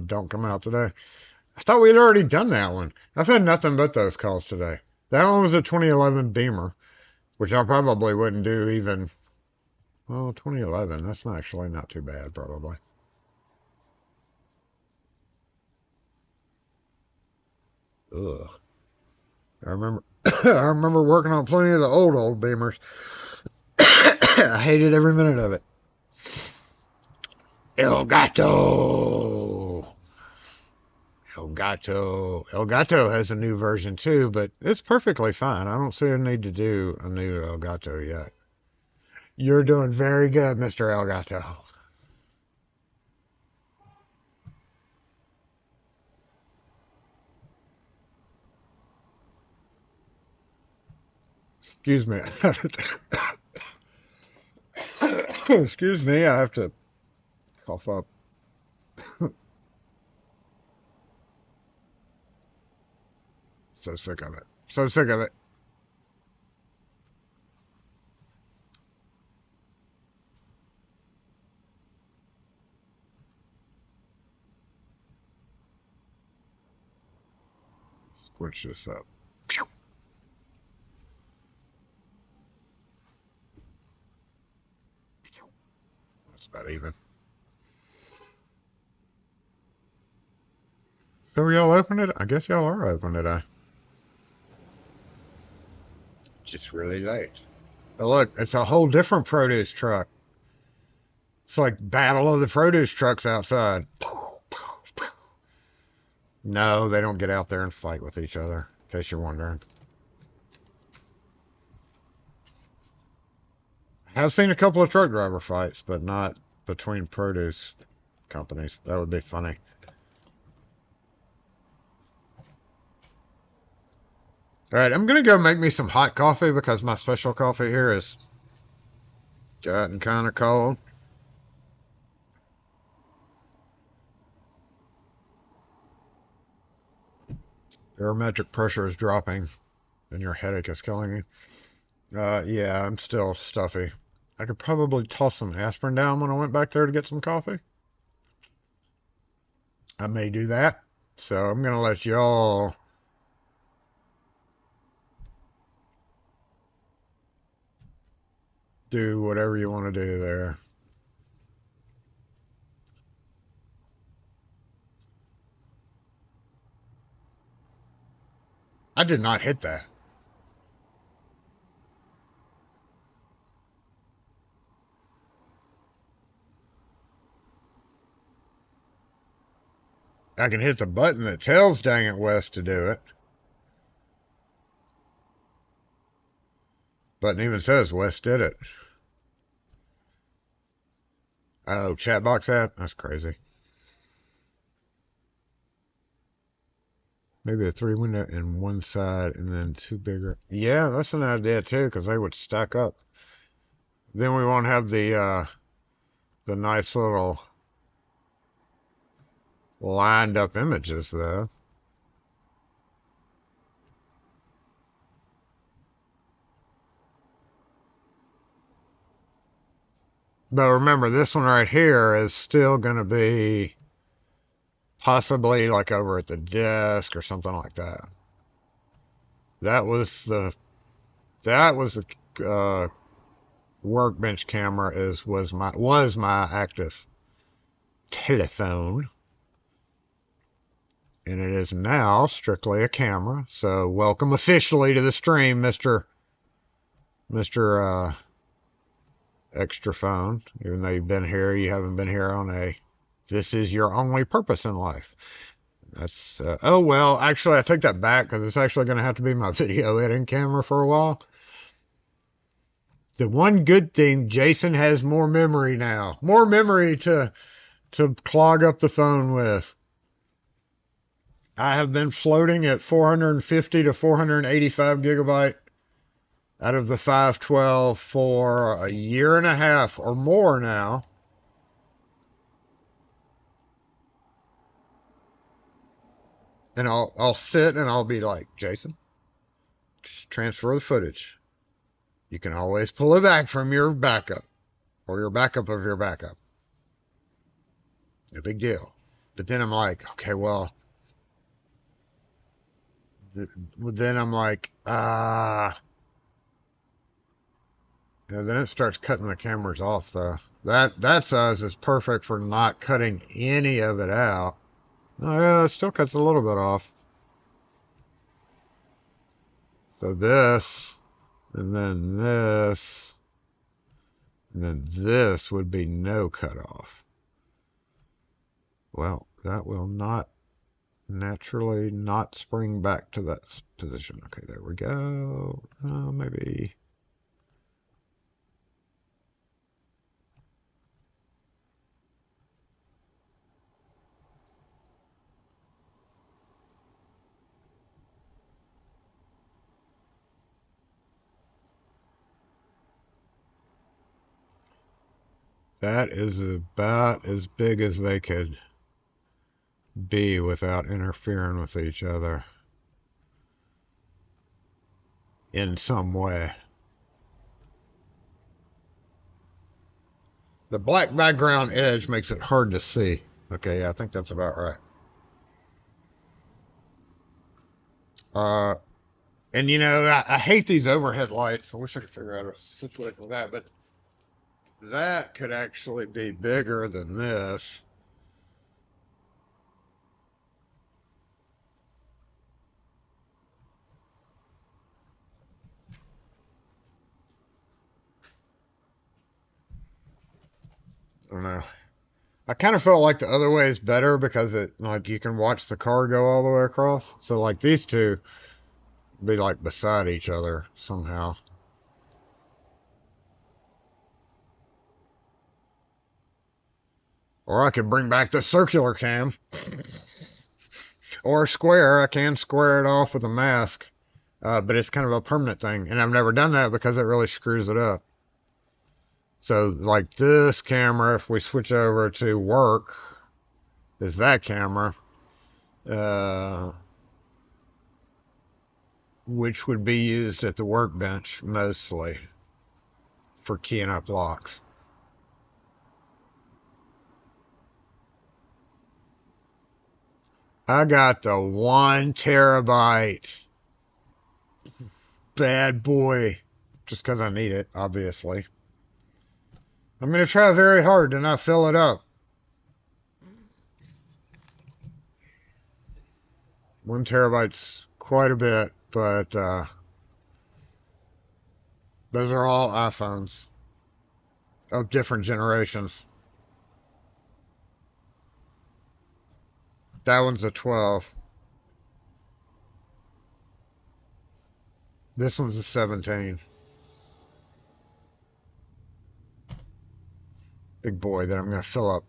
don't come out today. I thought we'd already done that one. I've had nothing but those calls today. That one was a 2011 Beamer, which I probably wouldn't do even. Well, 2011. That's not actually not too bad, probably. Ugh. I remember. I remember working on plenty of the old Beamers. I hated every minute of it. Elgato. Elgato has a new version too, but it's perfectly fine. I don't see a need to do a new Elgato yet. You're doing very good, Mr. Elgato. Excuse me. Excuse me, I have to cough up. So sick of it. So sick of it. Switch this up. That's about even. So y'all open it? I guess y'all are open today. Just really late. But look, it's a whole different produce truck. It's like battle of the produce trucks outside. No, they don't get out there and fight with each other, in case you're wondering. I have seen a couple of truck driver fights, but not between produce companies. That would be funny. All right, I'm going to go make me some hot coffee because my special coffee here is gotten kind of cold. Barometric pressure is dropping and your headache is killing you. Yeah, I'm still stuffy. I could probably toss some aspirin down when I went back there to get some coffee. I may do that. So I'm going to let y'all do whatever you want to do there. I did not hit that. I can hit the button that tells Dang It West to do it. Button even says West did it. Oh, chat box ad? That's crazy. Maybe a 3 window in one side and then 2 bigger. Yeah, that's an idea too, because they would stack up. Then we won't have the nice little lined up images though. But remember, this one right here is still going to be possibly like over at the desk or something like that. That was the workbench camera was my active telephone, and it is now strictly a camera. So welcome officially to the stream, Mr. Extra Phone. Even though you've been here, you haven't been here on a this is your only purpose in life. That's oh well, actually I take that back because it's actually going to have to be my video editing camera for a while. The one good thing, Jason has more memory now. More memory to clog up the phone with. I have been floating at 450 to 485 gigabyte out of the 512 for a year and a half or more now. And I'll sit and I'll be like, Jason, just transfer the footage. You can always pull it back from your backup or your backup of your backup. No big deal. But then I'm like, okay, well, then I'm like, then it starts cutting the cameras off though. That size is perfect for not cutting any of it out. Oh yeah, it still cuts a little bit off. So this, and then this, and then this would be no cutoff. Well, that will not naturally not spring back to that position. Okay, there we go. Maybe. That is about as big as they could be without interfering with each other in some way. The black background edge makes it hard to see. Okay, yeah, I think that's about right. And you know, I hate these overhead lights. I wish I could figure out a situation with that, but that could actually be bigger than this. I don't know. I kind of felt like the other way is better because it, like, you can watch the car go all the way across. So, like, these two be like beside each other somehow. Or I could bring back the circular cam. Or square. I can square it off with a mask. But it's kind of a permanent thing. And I've never done that because it really screws it up. So, like this camera, if we switch over to work, is that camera. Which would be used at the workbench mostly for keying up locks. I got the 1 terabyte bad boy just because I need it, obviously. I'm going to try very hard to not fill it up. 1 terabyte's quite a bit, but those are all iPhones of different generations. That one's a 12. This one's a 17. Big boy that I'm going to fill up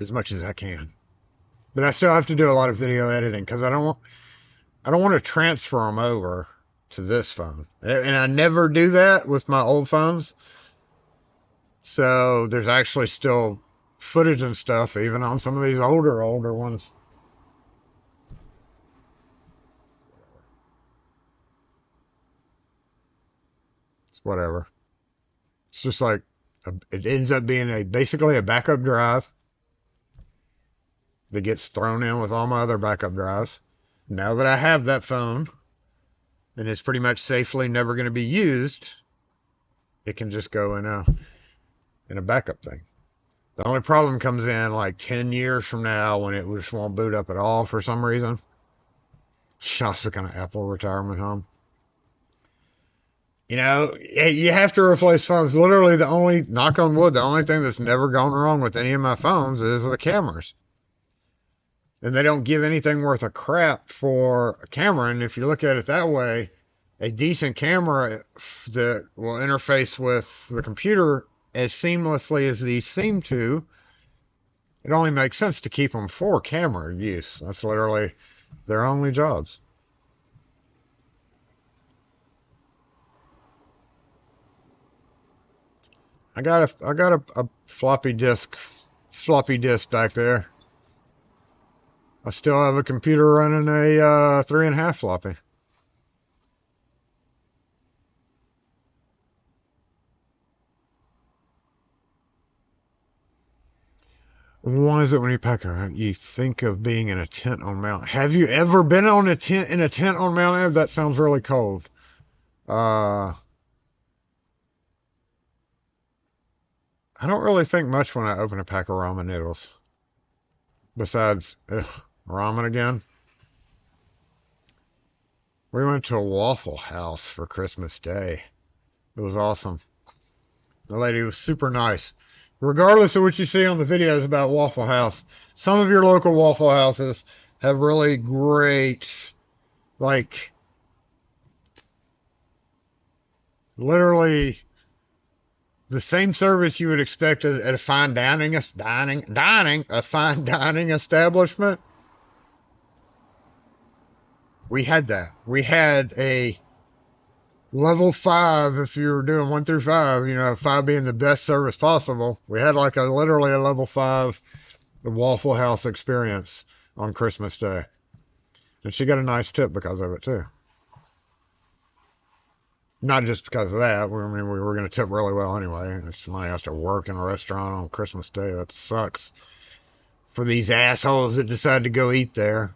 as much as I can. But I still have to do a lot of video editing because I don't want to transfer them over to this phone. And I never do that with my old phones. So there's actually still footage and stuff even on some of these older ones. It's whatever. It's just like it ends up being basically a backup drive that gets thrown in with all my other backup drives. Now that I have that phone and it's pretty much safely never going to be used, it can just go in a backup thing. The only problem comes in like 10 years from now when it just won't boot up at all for some reason. Shops a kind of Apple retirement home. You know, you have to replace phones. Literally, the only, knock on wood, the only thing that's never gone wrong with any of my phones is the cameras. And they don't give anything worth a crap for a camera. And if you look at it that way, a decent camera that will interface with the computer as seamlessly as these seem to, it only makes sense to keep them for camera use. That's literally their only jobs. I got a floppy disk back there. I still have a computer running a 3.5 floppy. Why is it when you pack around, you think of being in a tent on Mount? Have you ever been in a tent on Mount Ebb? That sounds really cold. I don't really think much when I open a pack of ramen noodles. Besides, ramen again. We went to a Waffle House for Christmas Day. It was awesome. The lady was super nice. Regardless of what you see on the videos about Waffle House, some of your local Waffle Houses have really great, like, literally the same service you would expect at a fine a fine dining establishment. We had that. We had a level 5 if you were doing 1 through 5, 5 being the best service possible. We had like literally a level 5 Waffle House experience on Christmas Day. And she got a nice tip because of it too. Not just because of that. I mean, we were going to tip really well anyway. If somebody has to work in a restaurant on Christmas Day, that sucks for these assholes that decide to go eat there.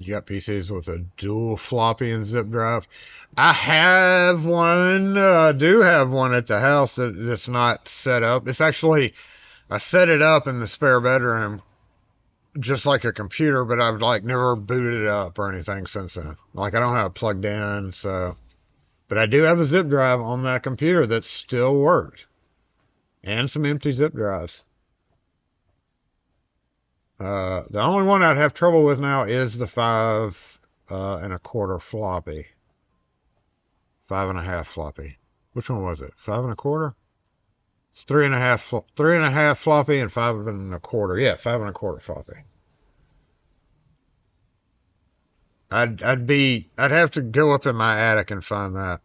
You got PCs with a dual floppy and zip drive. I have one. Do have one at the house that's not set up. It's actually I set it up in the spare bedroom just like a computer, but I've like never booted it up or anything since then. Like I don't have it plugged in, so. But I do have a zip drive on that computer that still works, and some empty zip drives. The only one I'd have trouble with now is the 5 1/4 floppy. 5 1/2 floppy. Which one was it? 5 1/4? It's 3 1/2, 3 1/2 floppy and 5 1/4. Yeah, 5 1/4 floppy. I'd have to go up in my attic and find that.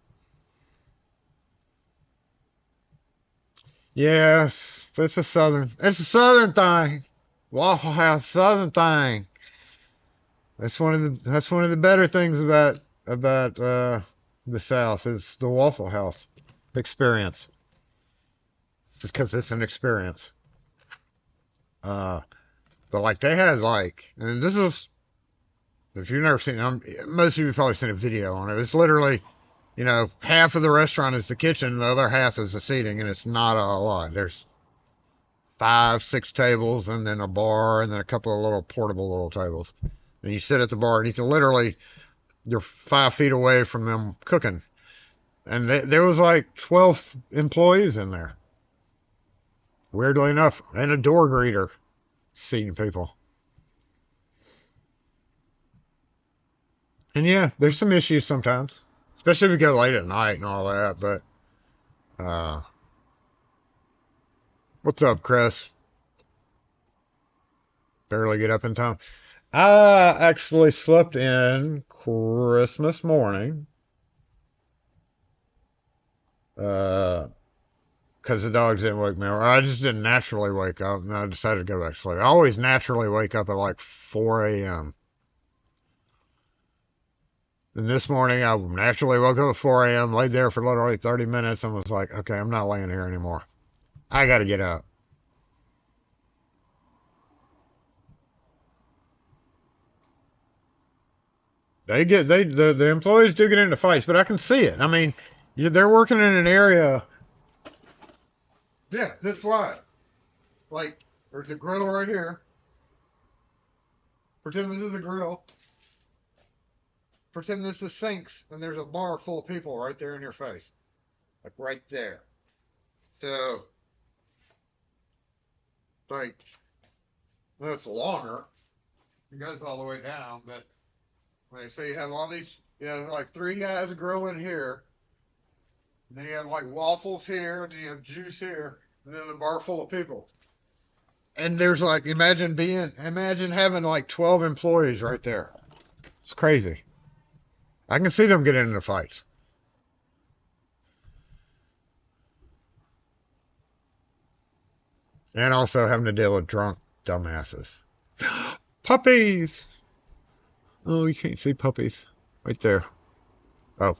Yes, it's a southern thing. Waffle House southern thing. That's one of the better things about the South is the Waffle House experience. It's just because it's an experience. Uh, but like they had like, and this is if you've never seen it, most of you have probably seen a video on it. It's literally, half of the restaurant is the kitchen, the other half is the seating, and it's not a lot. There's 5, 6 tables, and then a bar, and then a couple of little portable little tables. And you sit at the bar, and you can literally, you're 5 feet away from them cooking. And there was like 12 employees in there. Weirdly enough, and a door greeter seating people. And yeah, there's some issues sometimes, especially if you go late at night and all that. But what's up, Chris? Barely get up in time. I actually slept in Christmas morning. Because the dogs didn't wake me up. I just didn't naturally wake up, and I decided to go back to sleep. I always naturally wake up at like 4 a.m. And this morning, I naturally woke up at 4 a.m., laid there for literally 30 minutes, and was like, okay, I'm not laying here anymore. I got to get up. The employees do get into fights, but I can see it. I mean, they're working in an area. Yeah, that's why. Like, there's a grill right here. Pretend this is a grill. Pretend this is sinks, and there's a bar full of people right there in your face. Like, right there. So, like, well, it's longer. It goes all the way down, but when they say you have all these, like 3 guys grilling here, and then you have like waffles here, and then you have juice here, and then the bar full of people. And there's like, imagine having like 12 employees right there. It's crazy. I can see them getting into fights. And also having to deal with drunk dumbasses. Puppies! Oh, you can't see puppies. Right there. Oh.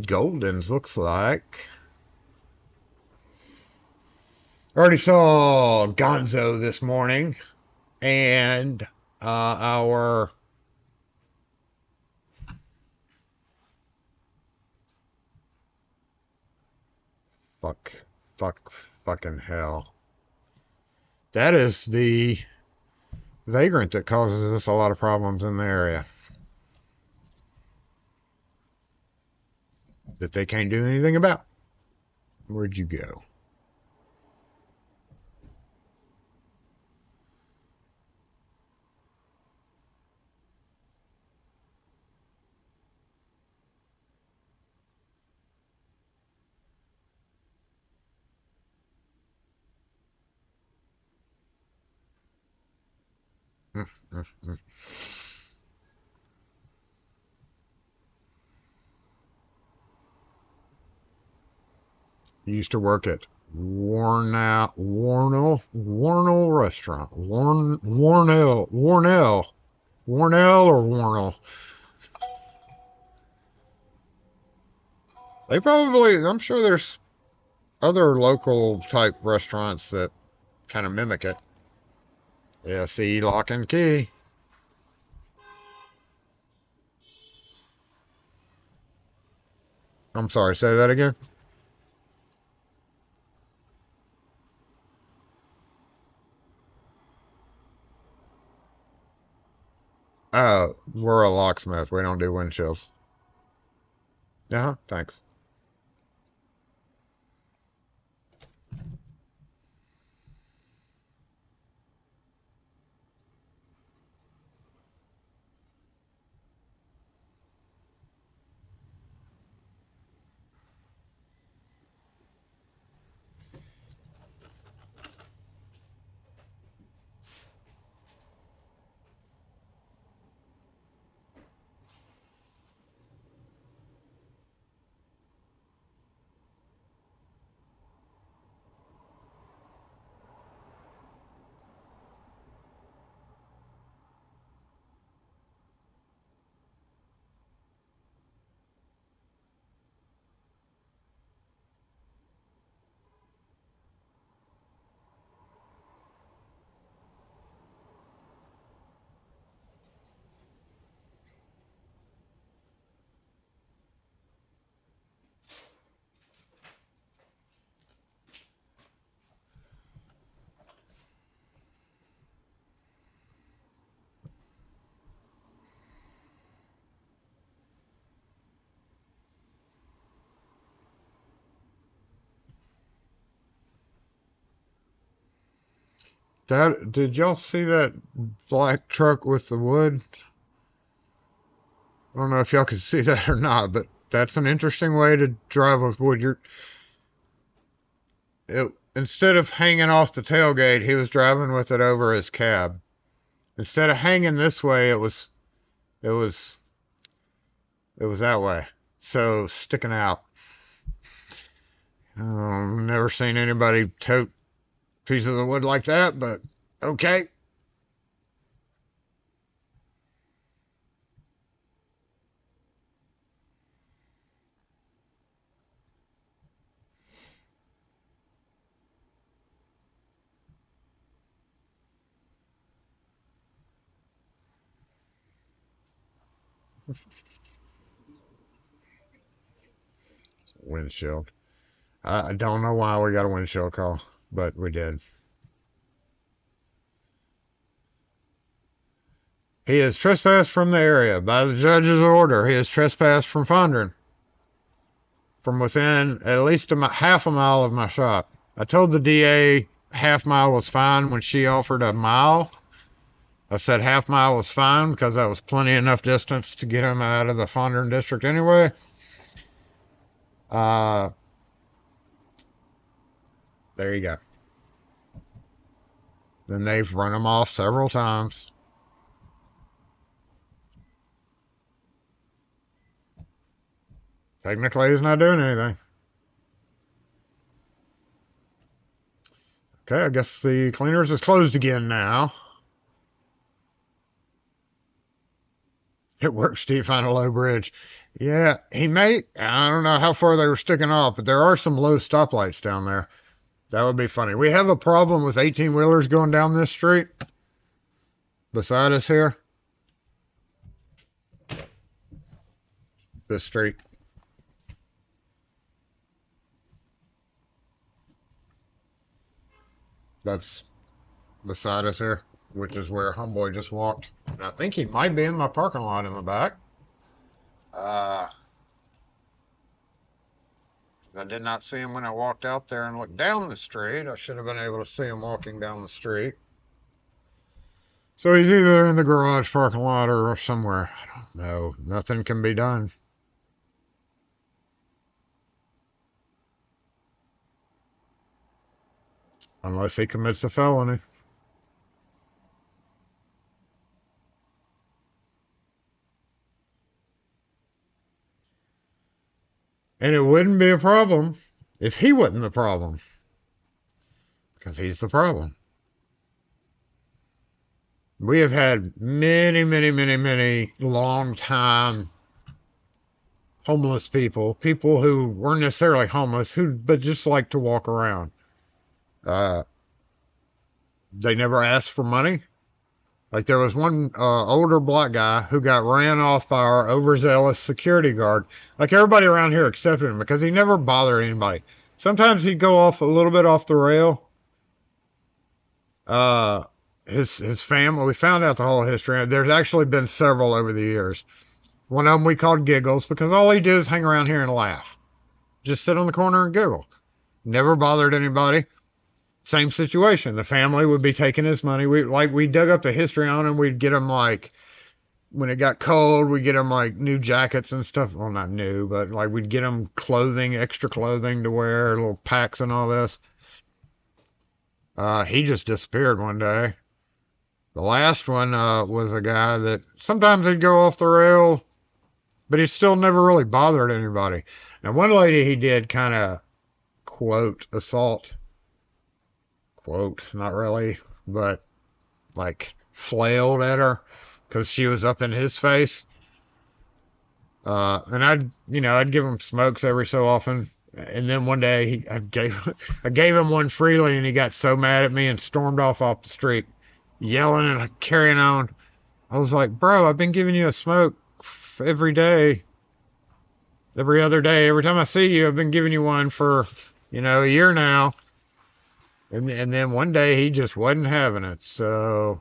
Golden's looks like. Already saw Gonzo this morning, and our fucking hell. That is the vagrant that causes us a lot of problems in the area. That they can't do anything about. Where'd you go? You used to work at Warnell restaurant. Warnell or Warnell. They probably, I'm sure there's other local type restaurants that kind of mimic it. Yeah, see, lock and key. I'm sorry, say that again. We're a locksmith. We don't do windshields. Uh-huh, thanks. Did y'all see that black truck with the wood? I don't know if y'all could see that or not, but that's an interesting way to drive with wood. Instead of hanging off the tailgate, he was driving with it over his cab. Instead of hanging this way, it was it was that way. So sticking out. Never seen anybody tote pieces of wood like that, but okay. Windshield. I don't know why we got a windshield call, but we did. He is trespassed from the area. By the judge's order, he is trespassed from Fondren. From within at least half a mile of my shop. I told the DA half mile was fine when she offered a mile. I said half mile was fine because that was plenty enough distance to get him out of the Fondren district anyway. There you go. Then they've run him off several times. Technically, he's not doing anything. Okay, I guess the cleaners is closed again now. It works, Steve, on a low bridge. Yeah, he may. I don't know how far they were sticking off, but there are some low stoplights down there. That would be funny. We have a problem with 18-wheelers going down this street beside us here. This street. That's beside us here, which is where Homeboy just walked. And I think he might be in my parking lot in the back. I did not see him when I walked out there and looked down the street. I should have been able to see him walking down the street. So he's either in the garage parking lot or somewhere. I don't know. Nothing can be done. Unless he commits a felony. And it wouldn't be a problem if he wasn't the problem. Because he's the problem. We have had many long time homeless people, people who weren't necessarily homeless, but just like to walk around. Uh, they never asked for money. Like there was one older black guy who got ran off by our overzealous security guard. Like everybody around here accepted him because he never bothered anybody. Sometimes he'd go off a little bit off the rail. Uh, his family. We found out the whole history. There's actually been several over the years. One of them we called Giggles because all he did is hang around here and laugh. Just sit on the corner and giggle. Never bothered anybody. Same situation. The family would be taking his money. We dug up the history on him. We'd get him like when it got cold, we'd get him like new jackets and stuff. Well, not new, but like we'd get him clothing, extra clothing to wear, little packs and all this. He just disappeared one day. The last one was a guy that sometimes he'd go off the rail, but he still never really bothered anybody. Now, one lady he did kind of quote assault. Quote, not really, but like flailed at her because she was up in his face. And I'd give him smokes every so often. And then one day I gave him one freely, and he got so mad at me and stormed off the street, yelling and carrying on. I was like, bro, I've been giving you a smoke every day, every other day. Every time I see you, I've been giving you one for, a year now. And then one day he just wasn't having it. So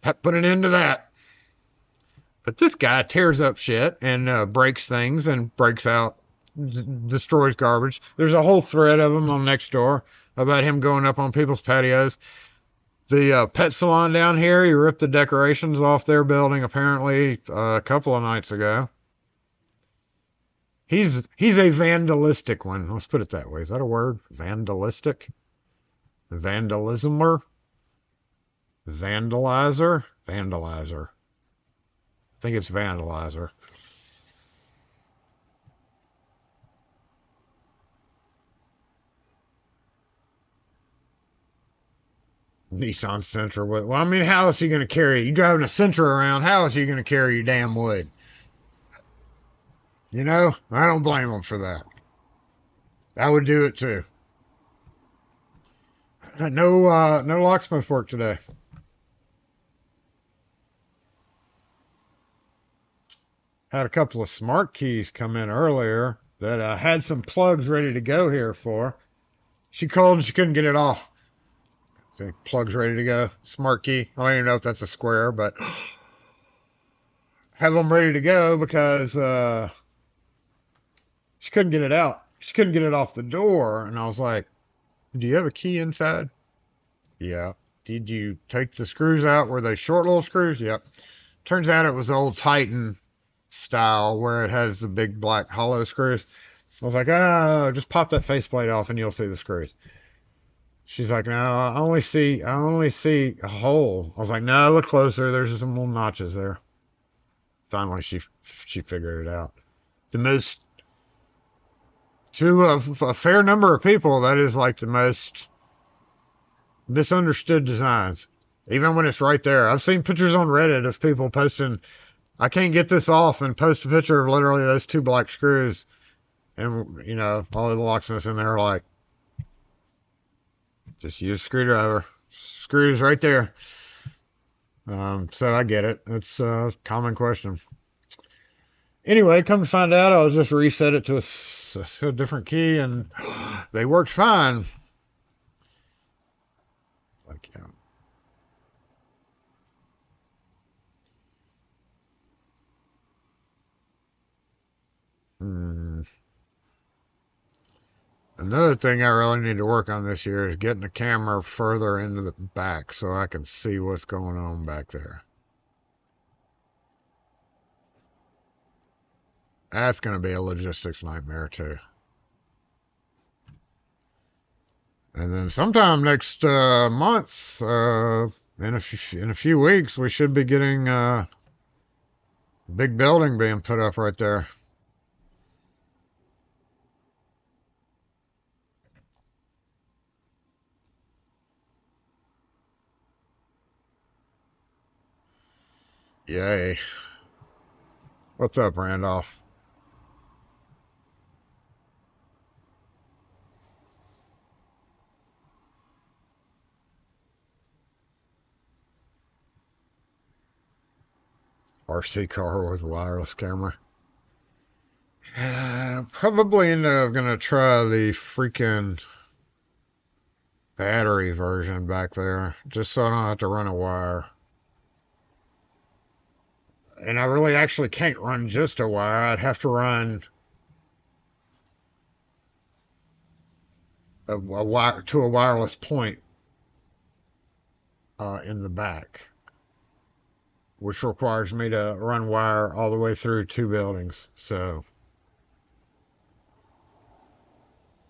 had to put an end to that. But this guy tears up shit and breaks things and breaks out, destroys garbage. There's a whole thread of them on Nextdoor about him going up on people's patios. The pet salon down here, he ripped the decorations off their building apparently a couple of nights ago. He's a vandalistic one. Let's put it that way. Is that a word? Vandalistic? Vandalismer? Vandalizer? Vandalizer. I think it's vandalizer. Nissan Sentra. Well, I mean, how is he going to carry? You driving a Sentra around? How is he going to carry your damn wood? I don't blame him for that. I would do it too. No locksmith work today. Had a couple of smart keys come in earlier that I had some plugs ready to go here for. She called and she couldn't get it off. So plugs ready to go. Smart key. I don't even know if that's a square, but have them ready to go because she couldn't get it out. She couldn't get it off the door. And I was like, do you have a key inside? Yeah. Did you take the screws out? Were they short little screws? Yep. Turns out it was the old Titan style where it has the big black hollow screws. I was like, oh, just pop that faceplate off and you'll see the screws. She's like, no, I only see a hole. I was like, no, look closer. There's some little notches there. Finally, she figured it out. To a fair number of people, that is like the most misunderstood designs. Even when it's right there. I've seen pictures on Reddit of people posting, I can't get this off, and post a picture of literally those two black screws. And, all of the locksmiths in there are like, just use a screwdriver. Screws right there. So I get it. It's a common question. Anyway, come to find out, I'll just reset it to a different key, and they worked fine. Like, yeah. Another thing I really need to work on this year is getting the camera further into the back so I can see what's going on back there. That's going to be a logistics nightmare too. And then sometime next month, in a few weeks, we should be getting a big building being put up right there. Yay. What's up, Randolph? RC car with wireless camera. Probably end up gonna try the freaking battery version back there, just so I don't have to run a wire. And I really actually can't run just a wire. I'd have to run a wire to a wireless point in the back, which requires me to run wire all the way through 2 buildings. So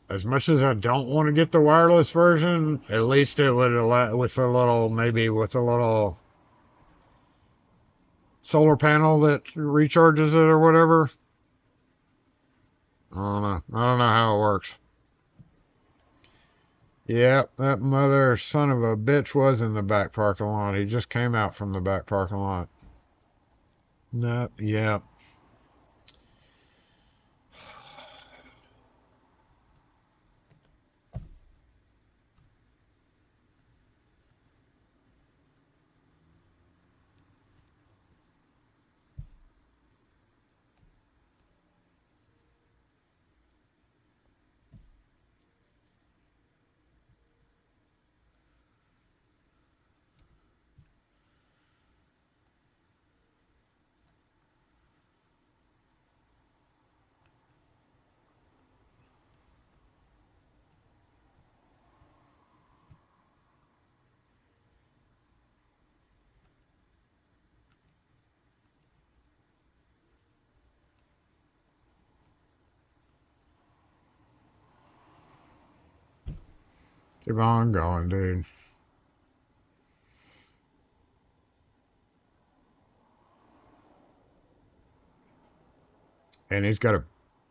as much as I don't want to get the wireless version, at least it would allow with a little, maybe with a little solar panel that recharges it or whatever. I don't know. I don't know how it works. Yep, that mother son of a bitch was in the back parking lot. He just came out from the back parking lot. Nope, yep. Keep on going, dude. And he's got a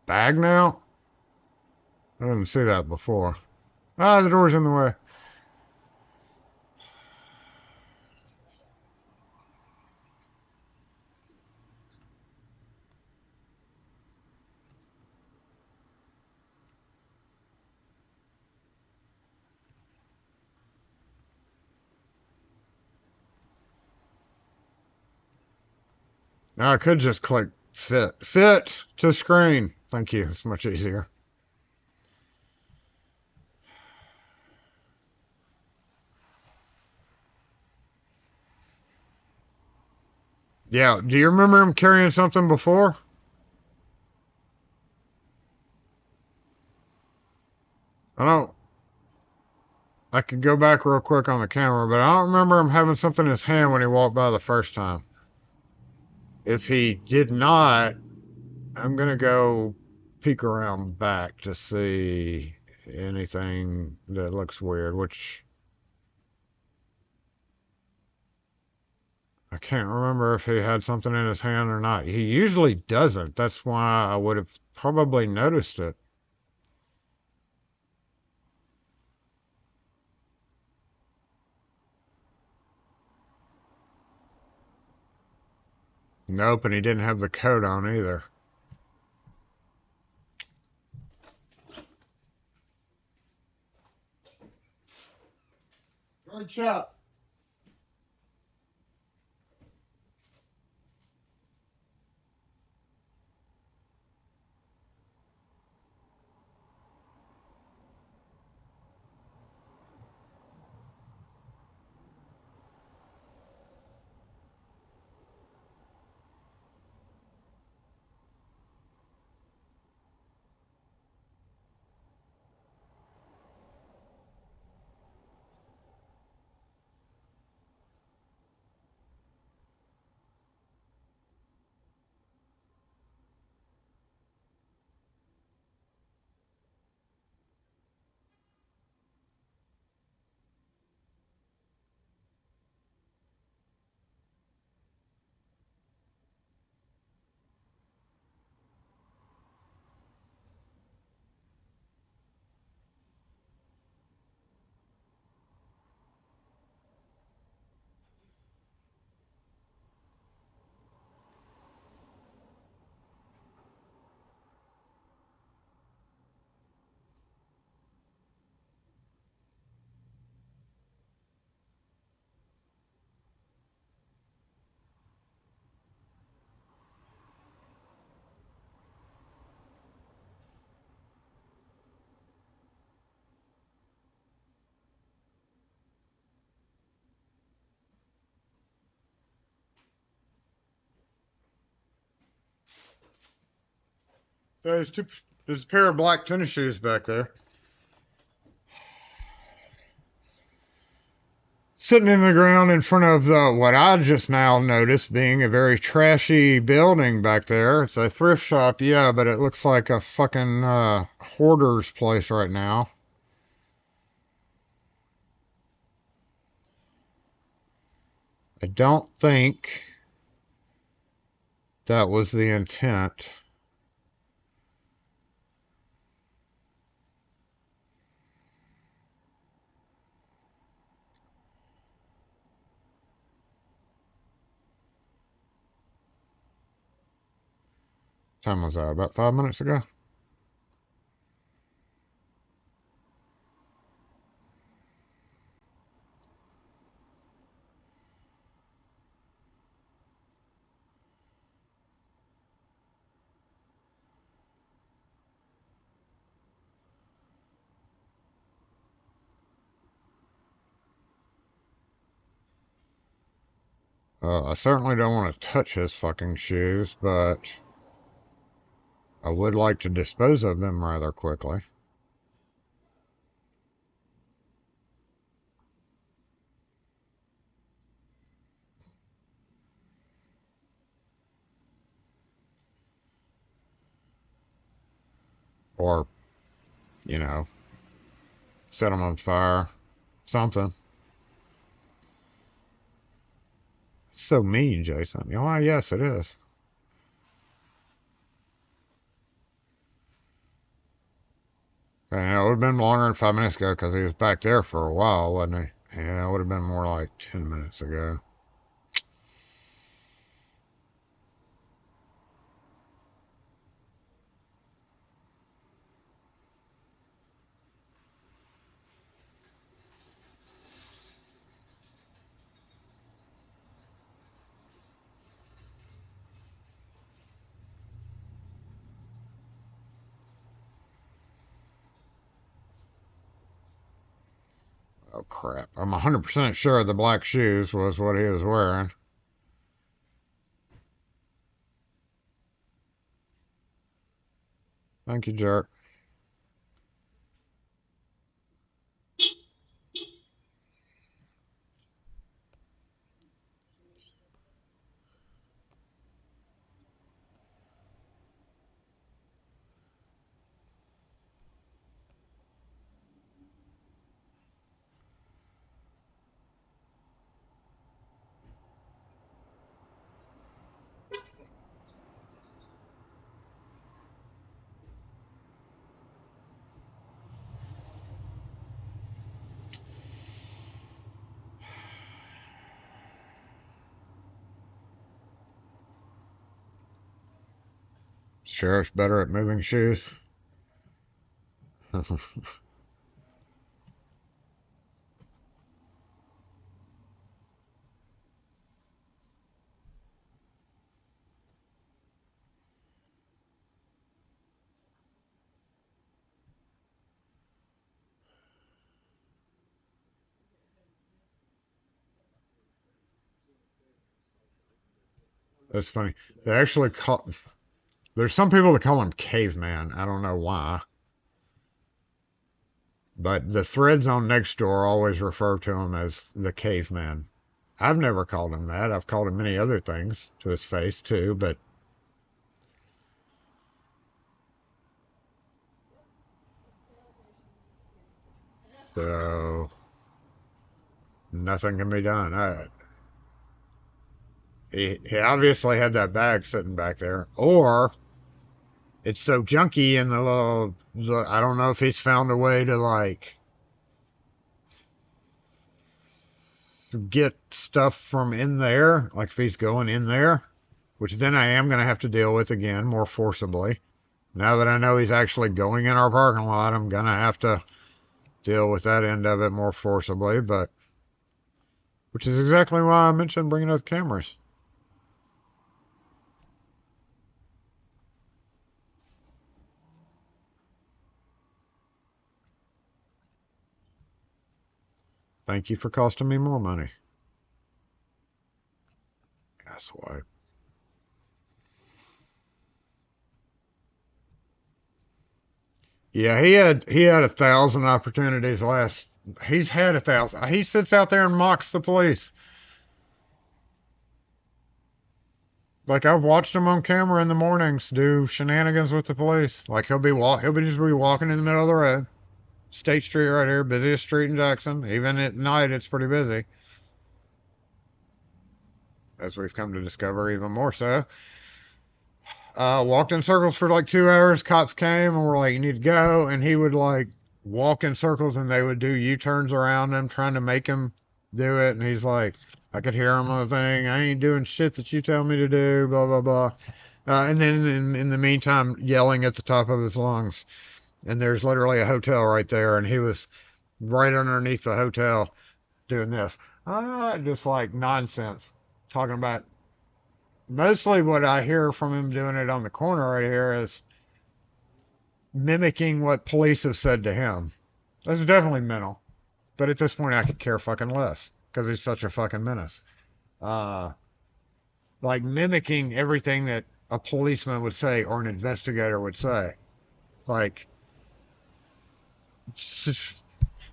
bag now? I didn't see that before. Ah, the door's in the way. Now I could just click fit. Fit to screen. Thank you. It's much easier. Yeah, do you remember him carrying something before? I don't. I could go back real quick on the camera, but I don't remember him having something in his hand when he walked by the first time. If he did not, I'm gonna go peek around back to see anything that looks weird, which I can't remember if he had something in his hand or not. He usually doesn't. That's why I would have probably noticed it. Nope, and he didn't have the coat on either. Good shot. There's a pair of black tennis shoes back there. Sitting in the ground in front of what I just now noticed being a very trashy building back there. It's a thrift shop, yeah, but it looks like a fucking hoarder's place right now. I don't think that was the intent. Time was that? About 5 minutes ago? I certainly don't want to touch his fucking shoes, but I would like to dispose of them rather quickly. Or, you know, set them on fire. Something. So mean, Jason. Oh, yes, it is. And it would have been longer than 5 minutes ago because he was back there for a while, wasn't he? Yeah, it would have been more like 10 minutes ago. Oh, crap. I'm 100% sure the black shoes was what he was wearing. Thank you, jerk. Sheriff's better at moving shoes. That's funny. They actually call. There's some people that call him caveman. I don't know why. But the threads on Nextdoor always refer to him as the caveman. I've never called him that. I've called him many other things to his face, too, but so nothing can be done. He obviously had that bag sitting back there, or it's so junky in the little. I don't know if he's found a way to like get stuff from in there, like if he's going in there, which then I am going to have to deal with again more forcibly. Now that I know he's actually going in our parking lot, I'm going to have to deal with that end of it more forcibly, but which is exactly why I mentioned bringing up cameras. Thank you for costing me more money. That's why. Yeah, he had 1,000 opportunities last. He's had 1,000. He sits out there and mocks the police. Like I've watched him on camera in the mornings do shenanigans with the police. Like he'll be just be walking in the middle of the road, State Street right here, busiest street in Jackson. Even at night, it's pretty busy, as we've come to discover even more so. Walked in circles for like 2 hours. Cops came and were like, "You need to go," and he would like walk in circles, and they would do U-turns around him, trying to make him do it. And he's like, I could hear him on the thing. I ain't doing shit that you tell me to do. Blah blah blah. And then in the meantime, yelling at the top of his lungs. And there's literally a hotel right there, and he was right underneath the hotel doing this. Just like nonsense, talking about. Mostly what I hear from him doing it on the corner right here is mimicking what police have said to him. That's definitely mental. But at this point, I could care fucking less because he's such a fucking menace. Uh, like mimicking everything that a policeman would say or an investigator would say. Like, just,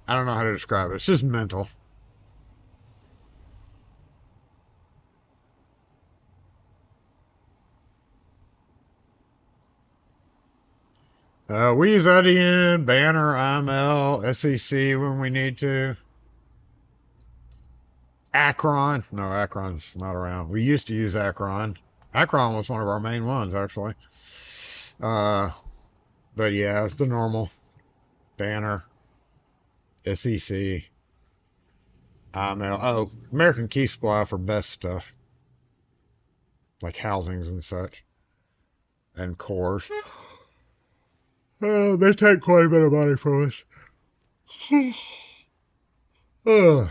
I don't know how to describe it. It's just mental. We use IDN, Banner, IML, SEC when we need to. Akron. No, Akron's not around. We used to use Akron. Akron was one of our main ones, actually. Uh, but yeah, it's the normal. Banner, SEC, IML. Oh, American Key Supply for best stuff, like housings and such, and cores. They take quite a bit of money from us. Ugh.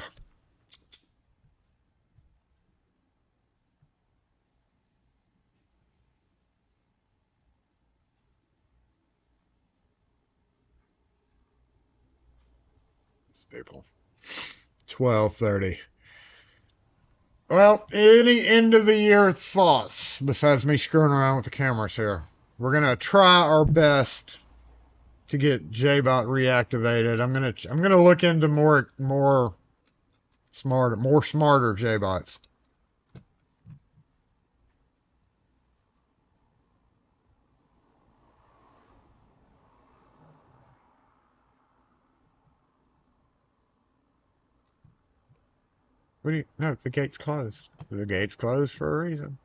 People. 12:30. Well, any end of the year thoughts besides me screwing around with the cameras here? We're gonna try our best to get JBot reactivated. I'm gonna look into more smarter JBots. What do you? No, the gate's closed. The gate's closed for a reason.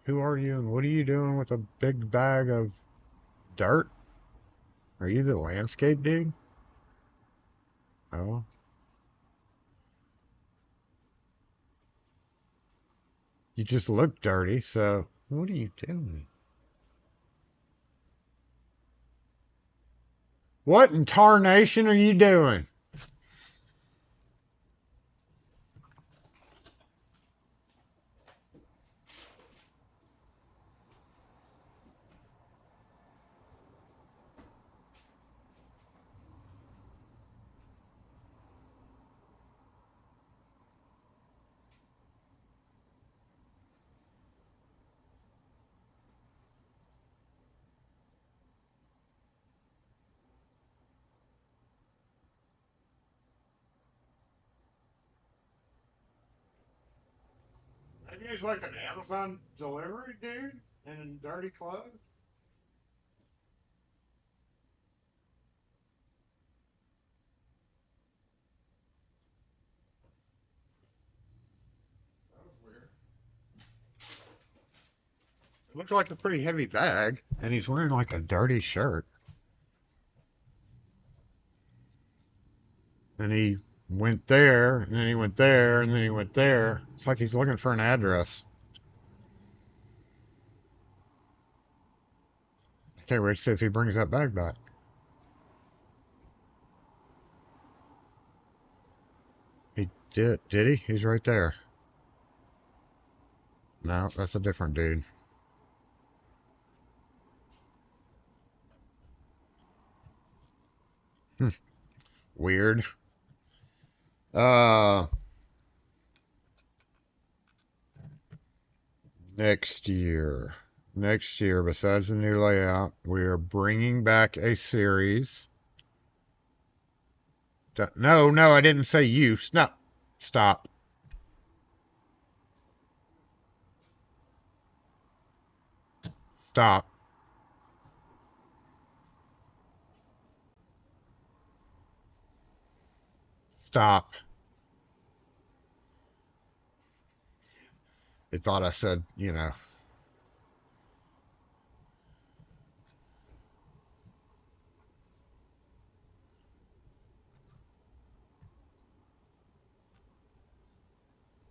Who are you and what are you doing with a big bag of dirt? Are you the landscape dude? Oh, you just look dirty. So what are you doing? What in tarnation are you doing? Maybe he's like an Amazon delivery dude in dirty clothes. That was weird. It looks like a pretty heavy bag, and he's wearing like a dirty shirt. And he went there, and then he went there, and then he went there. It's like he's looking for an address. I can't wait to see if he brings that bag back. He did. Did he? He's right there. No, that's a different dude. Weird. Uh, Next year. next year, besides the new layout, we are bringing back a series. No, no, I didn't say you. Stop. Stop. Stop. Stop. They thought I said, you know.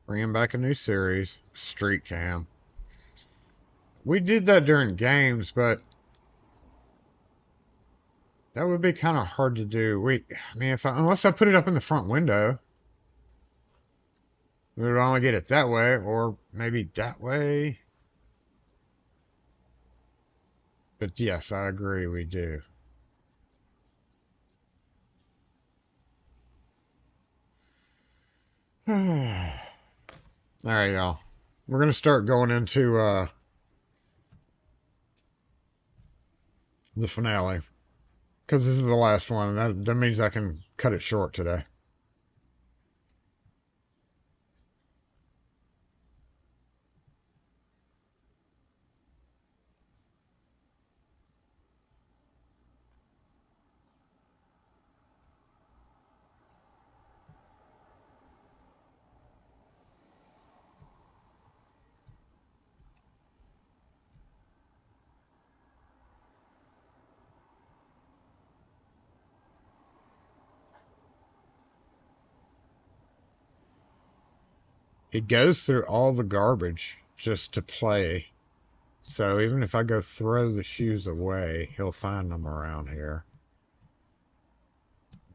Bringing back a new series, Street Cam. We did that during games, but that would be kind of hard to do. I mean, unless I put it up in the front window, we would only get it that way, or maybe that way. But yes, I agree, we do. All right, y'all. We're going to start going into the finale. Because this is the last one. That means I can cut it short today. It goes through all the garbage just to play. So even if I go throw the shoes away, he'll find them around here.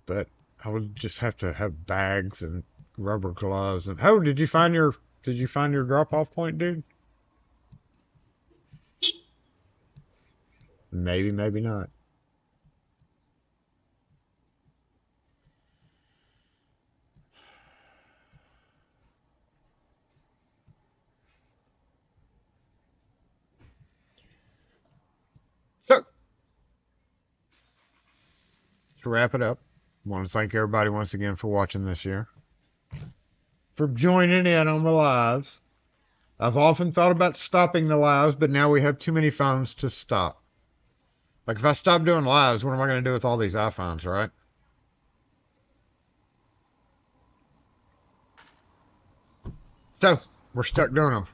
But I would just have to have bags and rubber gloves. And oh, did you find your drop off point, dude? Maybe, maybe not. So, to wrap it up, I want to thank everybody once again for watching this year, for joining in on the lives. I've often thought about stopping the lives, but now we have too many phones to stop. Like, if I stop doing lives, what am I going to do with all these iPhones, right? So, we're stuck doing them.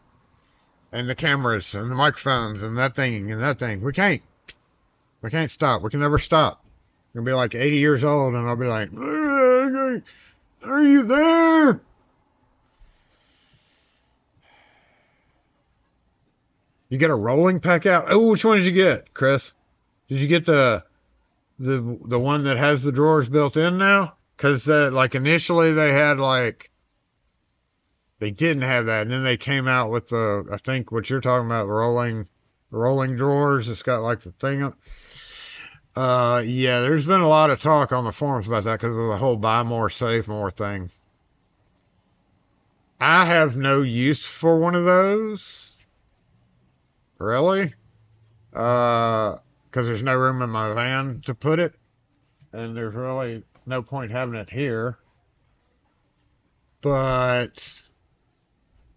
And the cameras, and the microphones, and that thing, and that thing. We can't stop. We can never stop. We're going to be like 80 years old, and I'll be like, are you there? You get a rolling pack out? Oh, which one did you get, Chris? Did you get the one that has the drawers built in now? Because like initially they had like they didn't have that, and then they came out with the I think what you're talking about, rolling drawers. It's got like the thing up. Yeah, there's been a lot of talk on the forums about that because of the whole buy more, save more thing. I have no use for one of those. Really? Because there's no room in my van to put it, and there's really no point having it here. But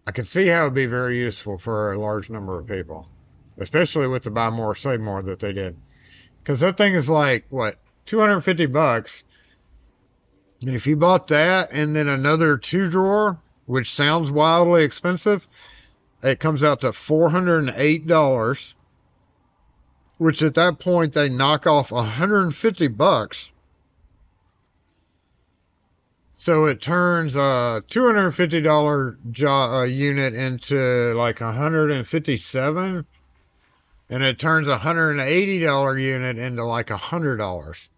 I could see how it'd be very useful for a large number of people, especially with the buy more, save more that they did. Because that thing is like, what, $250? And if you bought that and then another 2-drawer, which sounds wildly expensive, it comes out to $408, which at that point they knock off $150. So it turns a $250 unit into like $157, and it turns a $180 unit into like $100.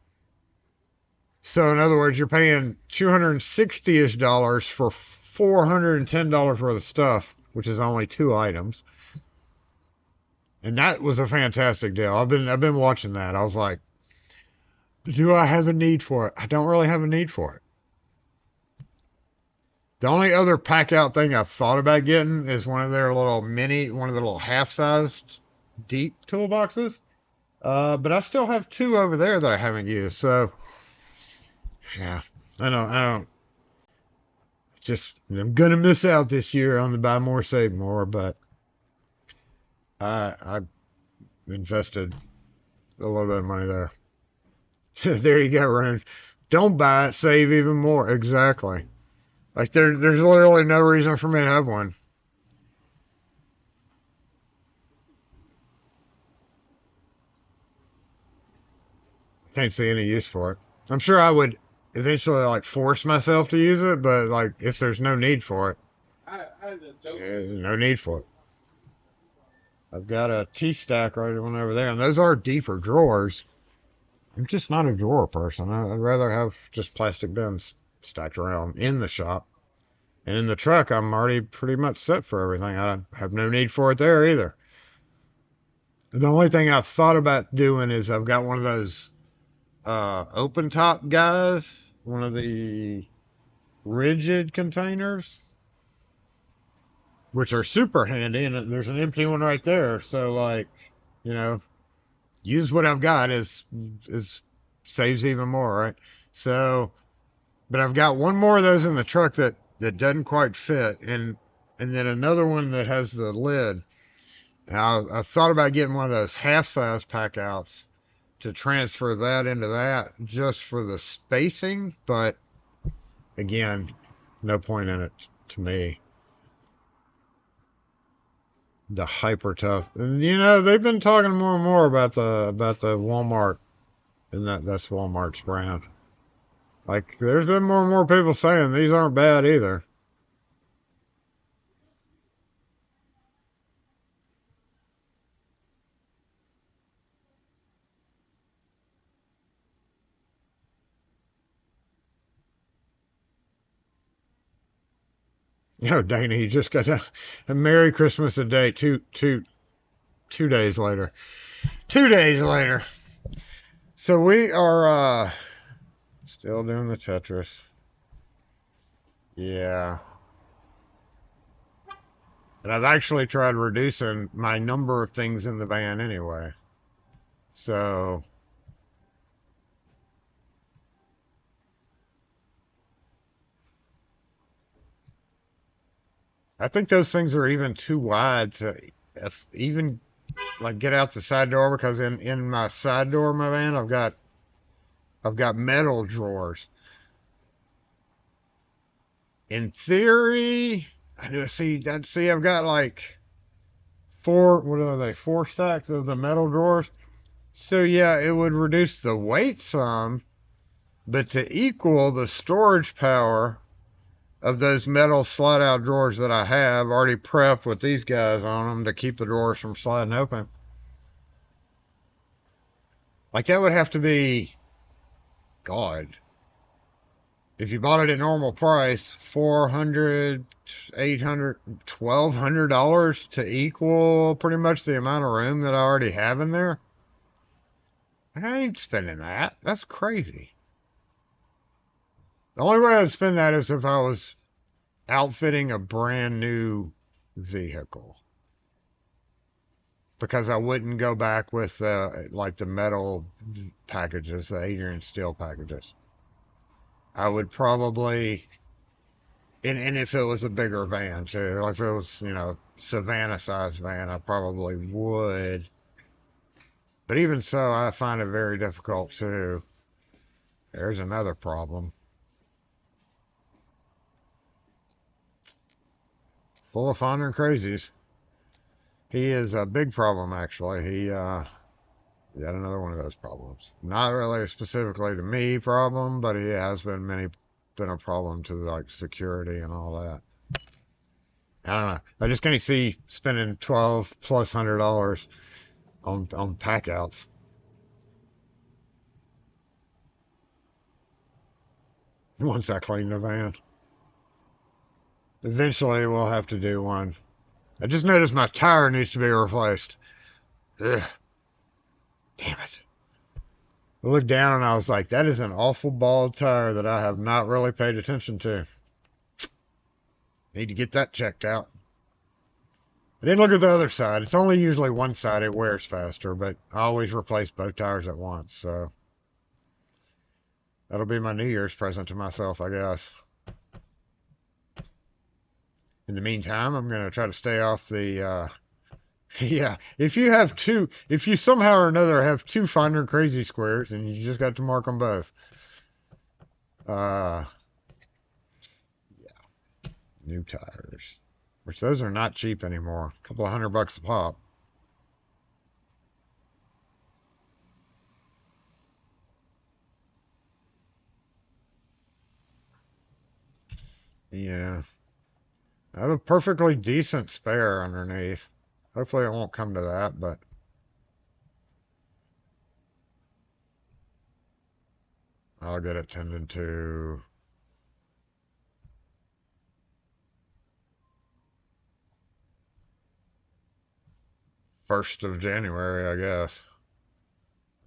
So in other words, you're paying $260-ish for $410 worth of stuff, which is only 2 items. And that was a fantastic deal. I've been watching that. I was like, do I have a need for it? I don't really have a need for it. The only other pack out thing I've thought about getting is one of the little half-sized deep toolboxes. But I still have two over there that I haven't used. So yeah, I don't. Just I'm gonna miss out this year on the buy more, save more. But I invested a little bit of money there. There you go, Rune. Don't buy it, save even more. Exactly. Like there's literally no reason for me to have one. Can't see any use for it. I'm sure I would eventually like force myself to use it, but like if there's no need for it, no need for it. I've got a T stack right one over there, and those are deeper drawers. I'm just not a drawer person. I'd rather have just plastic bins stacked around in the shop. And in the truck, I'm already pretty much set for everything. I have no need for it there either. The only thing I've thought about doing is I've got one of those open top guys, one of the rigid containers, which are super handy, and there's an empty one right there. So like, you know, use what I've got is saves even more, right? So, but I've got one more of those in the truck that doesn't quite fit, and then another one that has the lid. Now, I've thought about getting one of those half-size pack outs to transfer that into that just for the spacing, but again, no point in it to me. The hyper tough, and you know they've been talking more and more about the Walmart, and that's Walmart's brand. Like there's been more and more people saying these aren't bad either. You know, Dana, he just got a Merry Christmas a day 2 days later. 2 days later. So we are still doing the Tetris. Yeah. And I've actually tried reducing my number of things in the van anyway. So I think those things are even too wide to even like get out the side door, because in my side door of my van I've got metal drawers. In theory, I do see I've got like what are they, 4 stacks of the metal drawers. So yeah, it would reduce the weight some, but to equal the storage power of those metal slide out drawers that I have already prepped with these guys on them to keep the drawers from sliding open. Like that would have to be, God, if you bought it at normal price, $400, $800, $1,200 to equal pretty much the amount of room that I already have in there. I ain't spending that. That's crazy. The only way I'd spend that is if I was outfitting a brand new vehicle, because I wouldn't go back with like the metal packages, the Adrian steel packages. I would probably, and if it was a bigger van too, like if it was, Savannah size van, I probably would. But even so, I find it very difficult too. There's another problem. Full of fun and crazies. He is a big problem, actually. He got another one of those problems. Not really specifically to me problem, but he has been a problem to like security and all that. I don't know. I just can't see spending $1,200+ on pack outs. Once I clean the van. Eventually we'll have to do one. I just noticed my tire needs to be replaced. Ugh. Damn it. I looked down and I was like, that is an awful bald tire that I have not really paid attention to. Need to get that checked out. I didn't look at the other side. It's only usually one side it wears faster, but I always replace both tires at once, so that'll be my New Year's present to myself, I guess. In the meantime, I'm going to try to stay off the, yeah, if you somehow or another have two Finder Crazy Squares, and you just got to mark them both. Yeah, new tires. Which those are not cheap anymore. A couple of $100 a pop. Yeah. I have a perfectly decent spare underneath. Hopefully it won't come to that, but I'll get it tended to. 1st of January, I guess.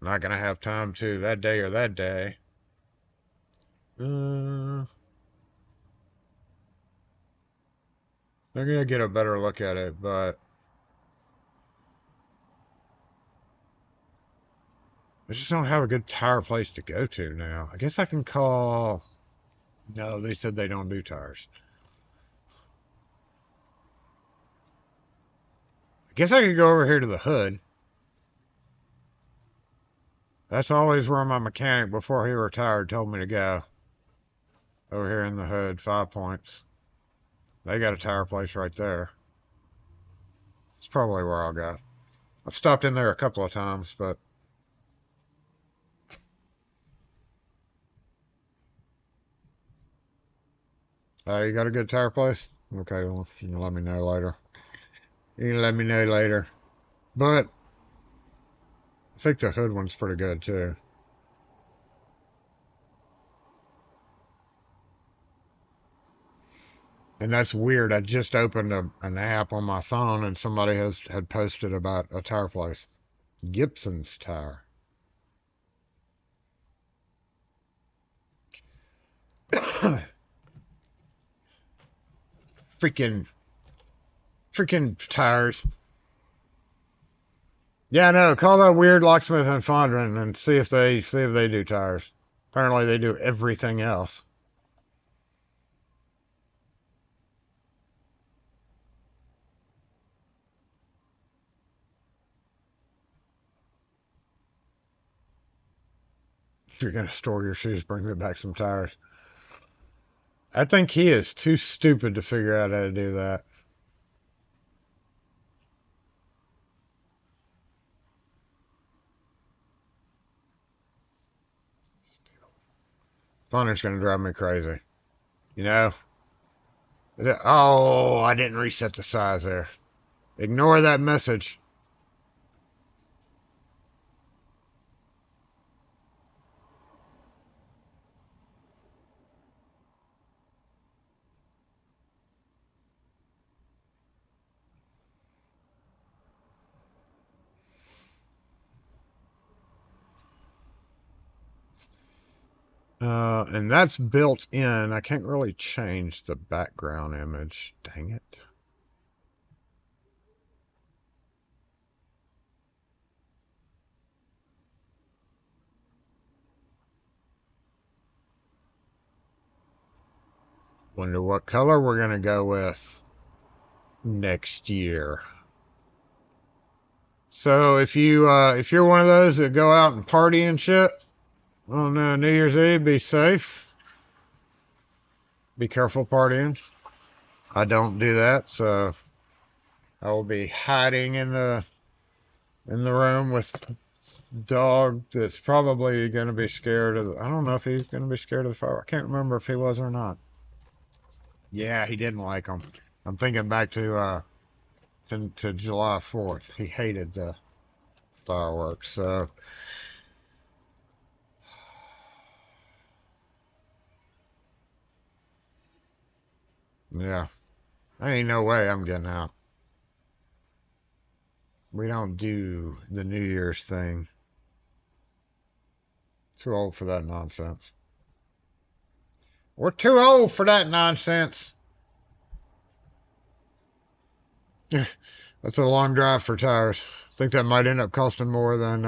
Not gonna have time to that day or that day. I'm gonna get a better look at it, but I just don't have a good tire place to go to now. I guess I can call. No, they said they don't do tires. I guess I could go over here to the hood. That's always where my mechanic, before he retired, told me to go. Over here in the hood, 5 Points. They got a tire place right there. It's probably where I'll go. I've stopped in there a couple of times, but you got a good tire place? Okay, well, you can let me know later. You can let me know later. But I think the hood one's pretty good too. And that's weird. I just opened an app on my phone and somebody had posted about a tire place. Gibson's Tire. freaking tires. Yeah, no, call that weird Locksmith and Fondren and see if they do tires. Apparently they do everything else. If you're gonna store your shoes, bring me back some tires. I think he is too stupid to figure out how to do that. Funner's gonna drive me crazy. You know? Oh, I didn't reset the size there. Ignore that message. And that's built in. I can't really change the background image. Dang it. Wonder what color we're gonna go with next year. So if you're one of those that go out and party and shit on New Year's Eve, be safe. Be careful partying. I don't do that, so I will be hiding in the room with dog that's probably going to be scared of. I don't know if he's going to be scared of the fire. I can't remember if he was or not. Yeah, he didn't like them. I'm thinking back to July 4th. He hated the fireworks. So yeah, ain't no way I'm getting out. We don't do the New Year's thing. Too old for that nonsense. We're too old for that nonsense. That's a long drive for tires. I think that might end up costing more than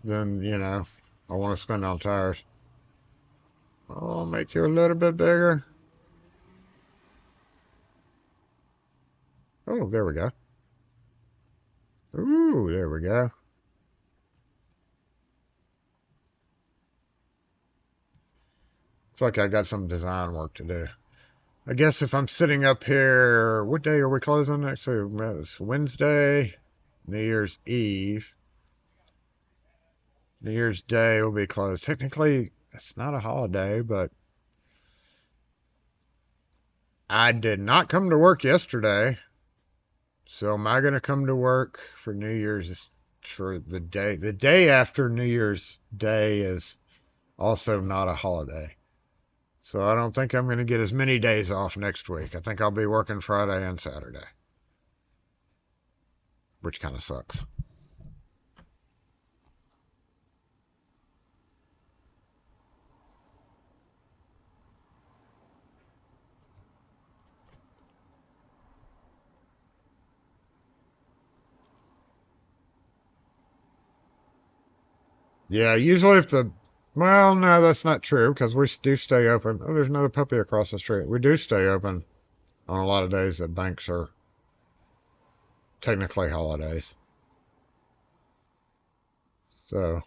you know I want to spend on tires. I'll make you a little bit bigger. Oh, there we go. Ooh, there we go. Looks like I got some design work to do. I guess if I'm sitting up here, what day are we closing? Actually, it's Wednesday, New Year's Eve. New Year's Day will be closed. Technically, it's not a holiday, but I did not come to work yesterday. So am I going to come to work for New Year's for the day? The day after New Year's Day is also not a holiday. So I don't think I'm going to get as many days off next week. I think I'll be working Friday and Saturday, which kind of sucks. Yeah, usually if the well, no, that's not true because we do stay open. Oh, there's another puppy across the street. We do stay open on a lot of days that banks are technically holidays. So,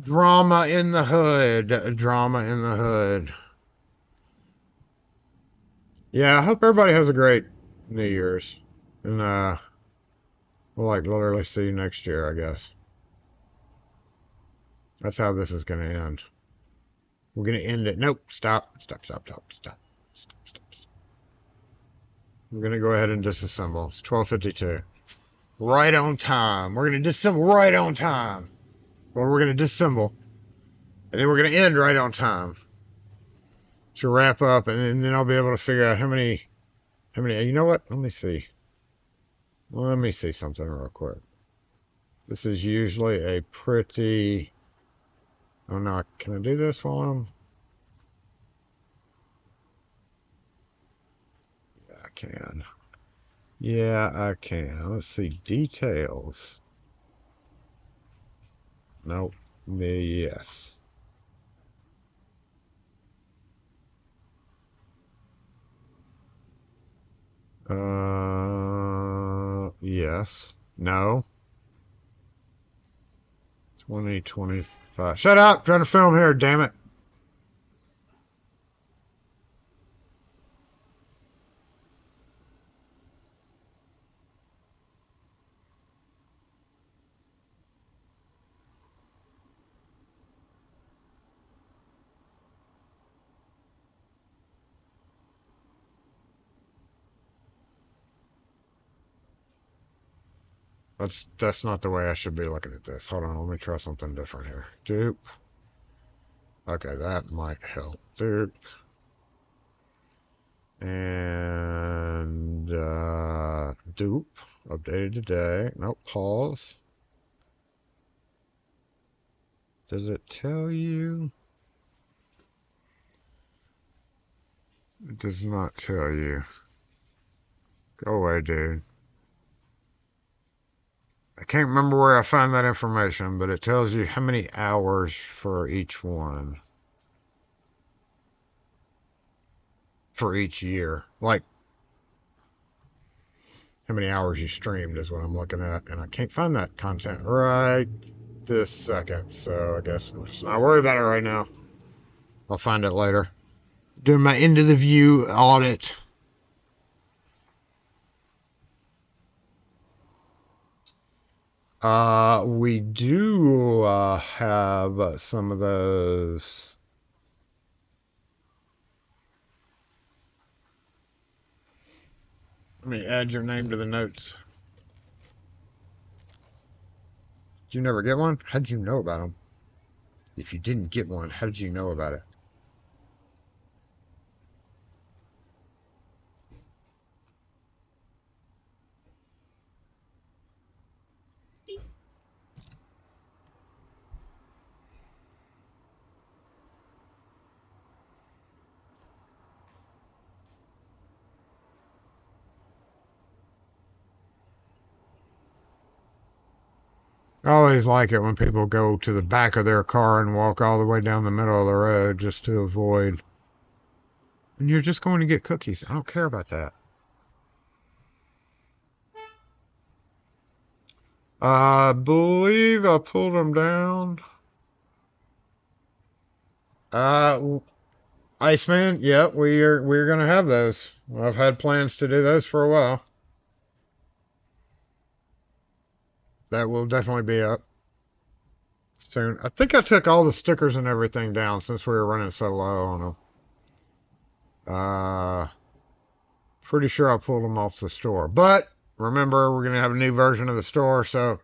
drama in the hood. Drama in the hood. Yeah, I hope everybody has a great New Year's. And we'll like literally see you next year, I guess. That's how this is gonna end. We're gonna end it. Nope. Stop. Stop. Stop. Stop. Stop. Stop. Stop. Stop. We're gonna go ahead and disassemble. It's 12:52. Right on time. We're gonna disassemble right on time. Well, we're gonna disassemble, and then we're gonna end right on time to wrap up, and then I'll be able to figure out how many. How many? You know what? Let me see. Well, let me see something real quick. This is usually a pretty. Oh no! Can I do this while I'm? Yeah, I can. Yeah, I can. Let's see. Details. Nope. Yes. Yes. No. 2025. Shut up! Trying to film here, damn it. That's not the way I should be looking at this. Hold on, let me try something different here. Dupe. Okay, that might help. Dupe. And dupe. Updated today. Nope, pause. Does it tell you? It does not tell you. Go away, dude. I can't remember where I found that information, but it tells you how many hours for each one. For each year. Like, how many hours you streamed is what I'm looking at. And I can't find that content right this second. So I guess we'll just not worry about it right now. I'll find it later. Doing my end of the view audit. We do have some of those. Let me add your name to the notes. Did you never get one? How did you know about them? If you didn't get one, how did you know about it? I always like it when people go to the back of their car and walk all the way down the middle of the road just to avoid. And you're just going to get cookies. I don't care about that. I believe I pulled them down. Iceman, yeah, we're gonna have those. I've had plans to do those for a while. That will definitely be up soon. I think I took all the stickers and everything down since we were running so low on them. Pretty sure I pulled them off the store. But remember, we're gonna have a new version of the store, so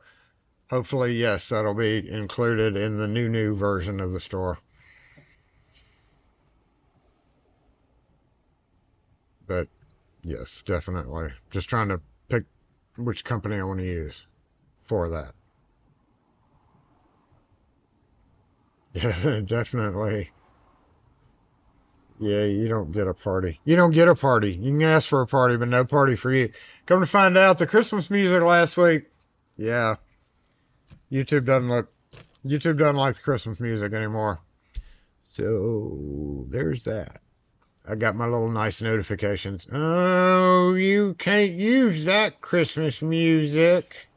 hopefully, yes, that'll be included in the new version of the store. But yes, definitely. Just trying to pick which company I want to use for that. Yeah, definitely. Yeah, you don't get a party. You don't get a party. You can ask for a party, but no party for you. Come to find out, the Christmas music last week. Yeah, YouTube doesn't look. YouTube doesn't like the Christmas music anymore. So there's that. I got my little nice notifications. Oh, you can't use that Christmas music.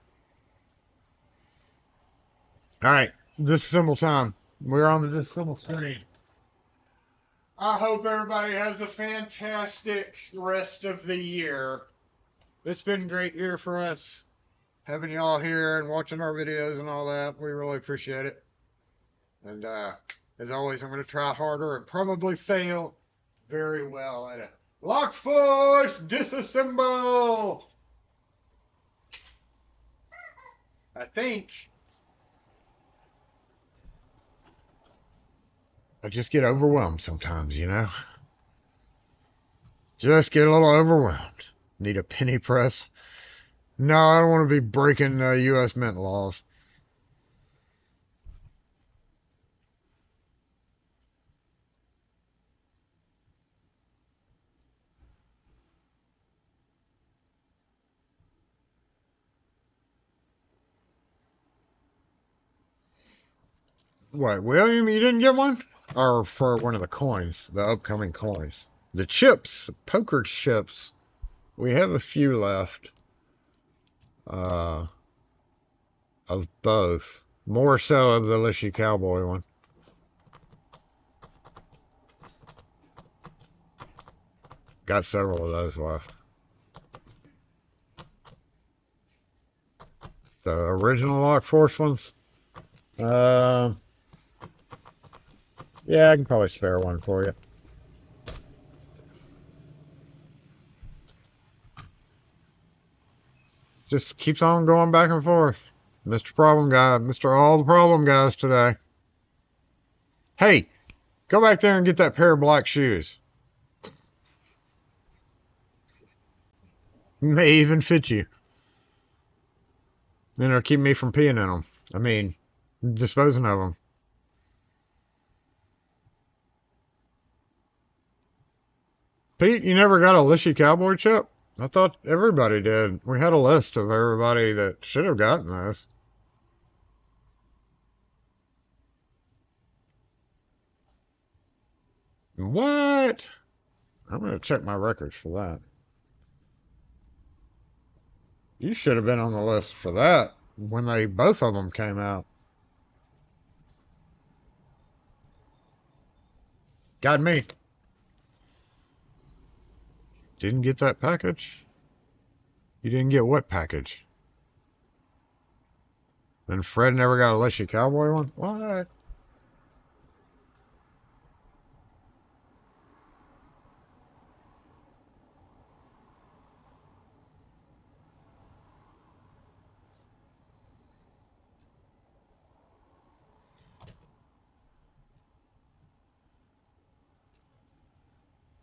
All right, disassemble time. We're on the disassemble screen. I hope everybody has a fantastic rest of the year. It's been a great year for us. Having y'all here and watching our videos and all that. We really appreciate it. And as always, I'm going to try harder and probably fail very well at it. Lock force, disassemble. I think I just get overwhelmed sometimes, you know? Just get a little overwhelmed. Need a penny press. No, I don't want to be breaking U.S. Mint laws. What, William, you didn't get one? Or for one of the coins, the upcoming coins. The chips, the poker chips. We have a few left. Of both. More so of the Lishy Cowboy one. Got several of those left. The original Lock Force ones. Yeah, I can probably spare one for you. Just keeps on going back and forth. Mr. Problem Guy, Mr. All the Problem Guys today. Hey, go back there and get that pair of black shoes. May even fit you. And it'll keep me from peeing in them. I mean, disposing of them. Pete, you never got a Lishy Cowboy chip? I thought everybody did. We had a list of everybody that should have gotten those. What? I'm going to check my records for that. You should have been on the list for that when both of them came out. Got me. Didn't get that package? You didn't get what package? Then Fred never got a Lishy Cowboy one? What?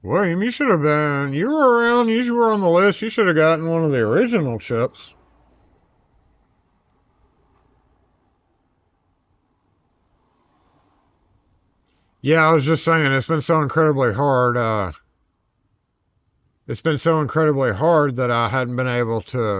William, you should have been. You were around. You were on the list. You should have gotten one of the original chips. Yeah, I was just saying, it's been so incredibly hard. It's been so incredibly hard that I hadn't been able to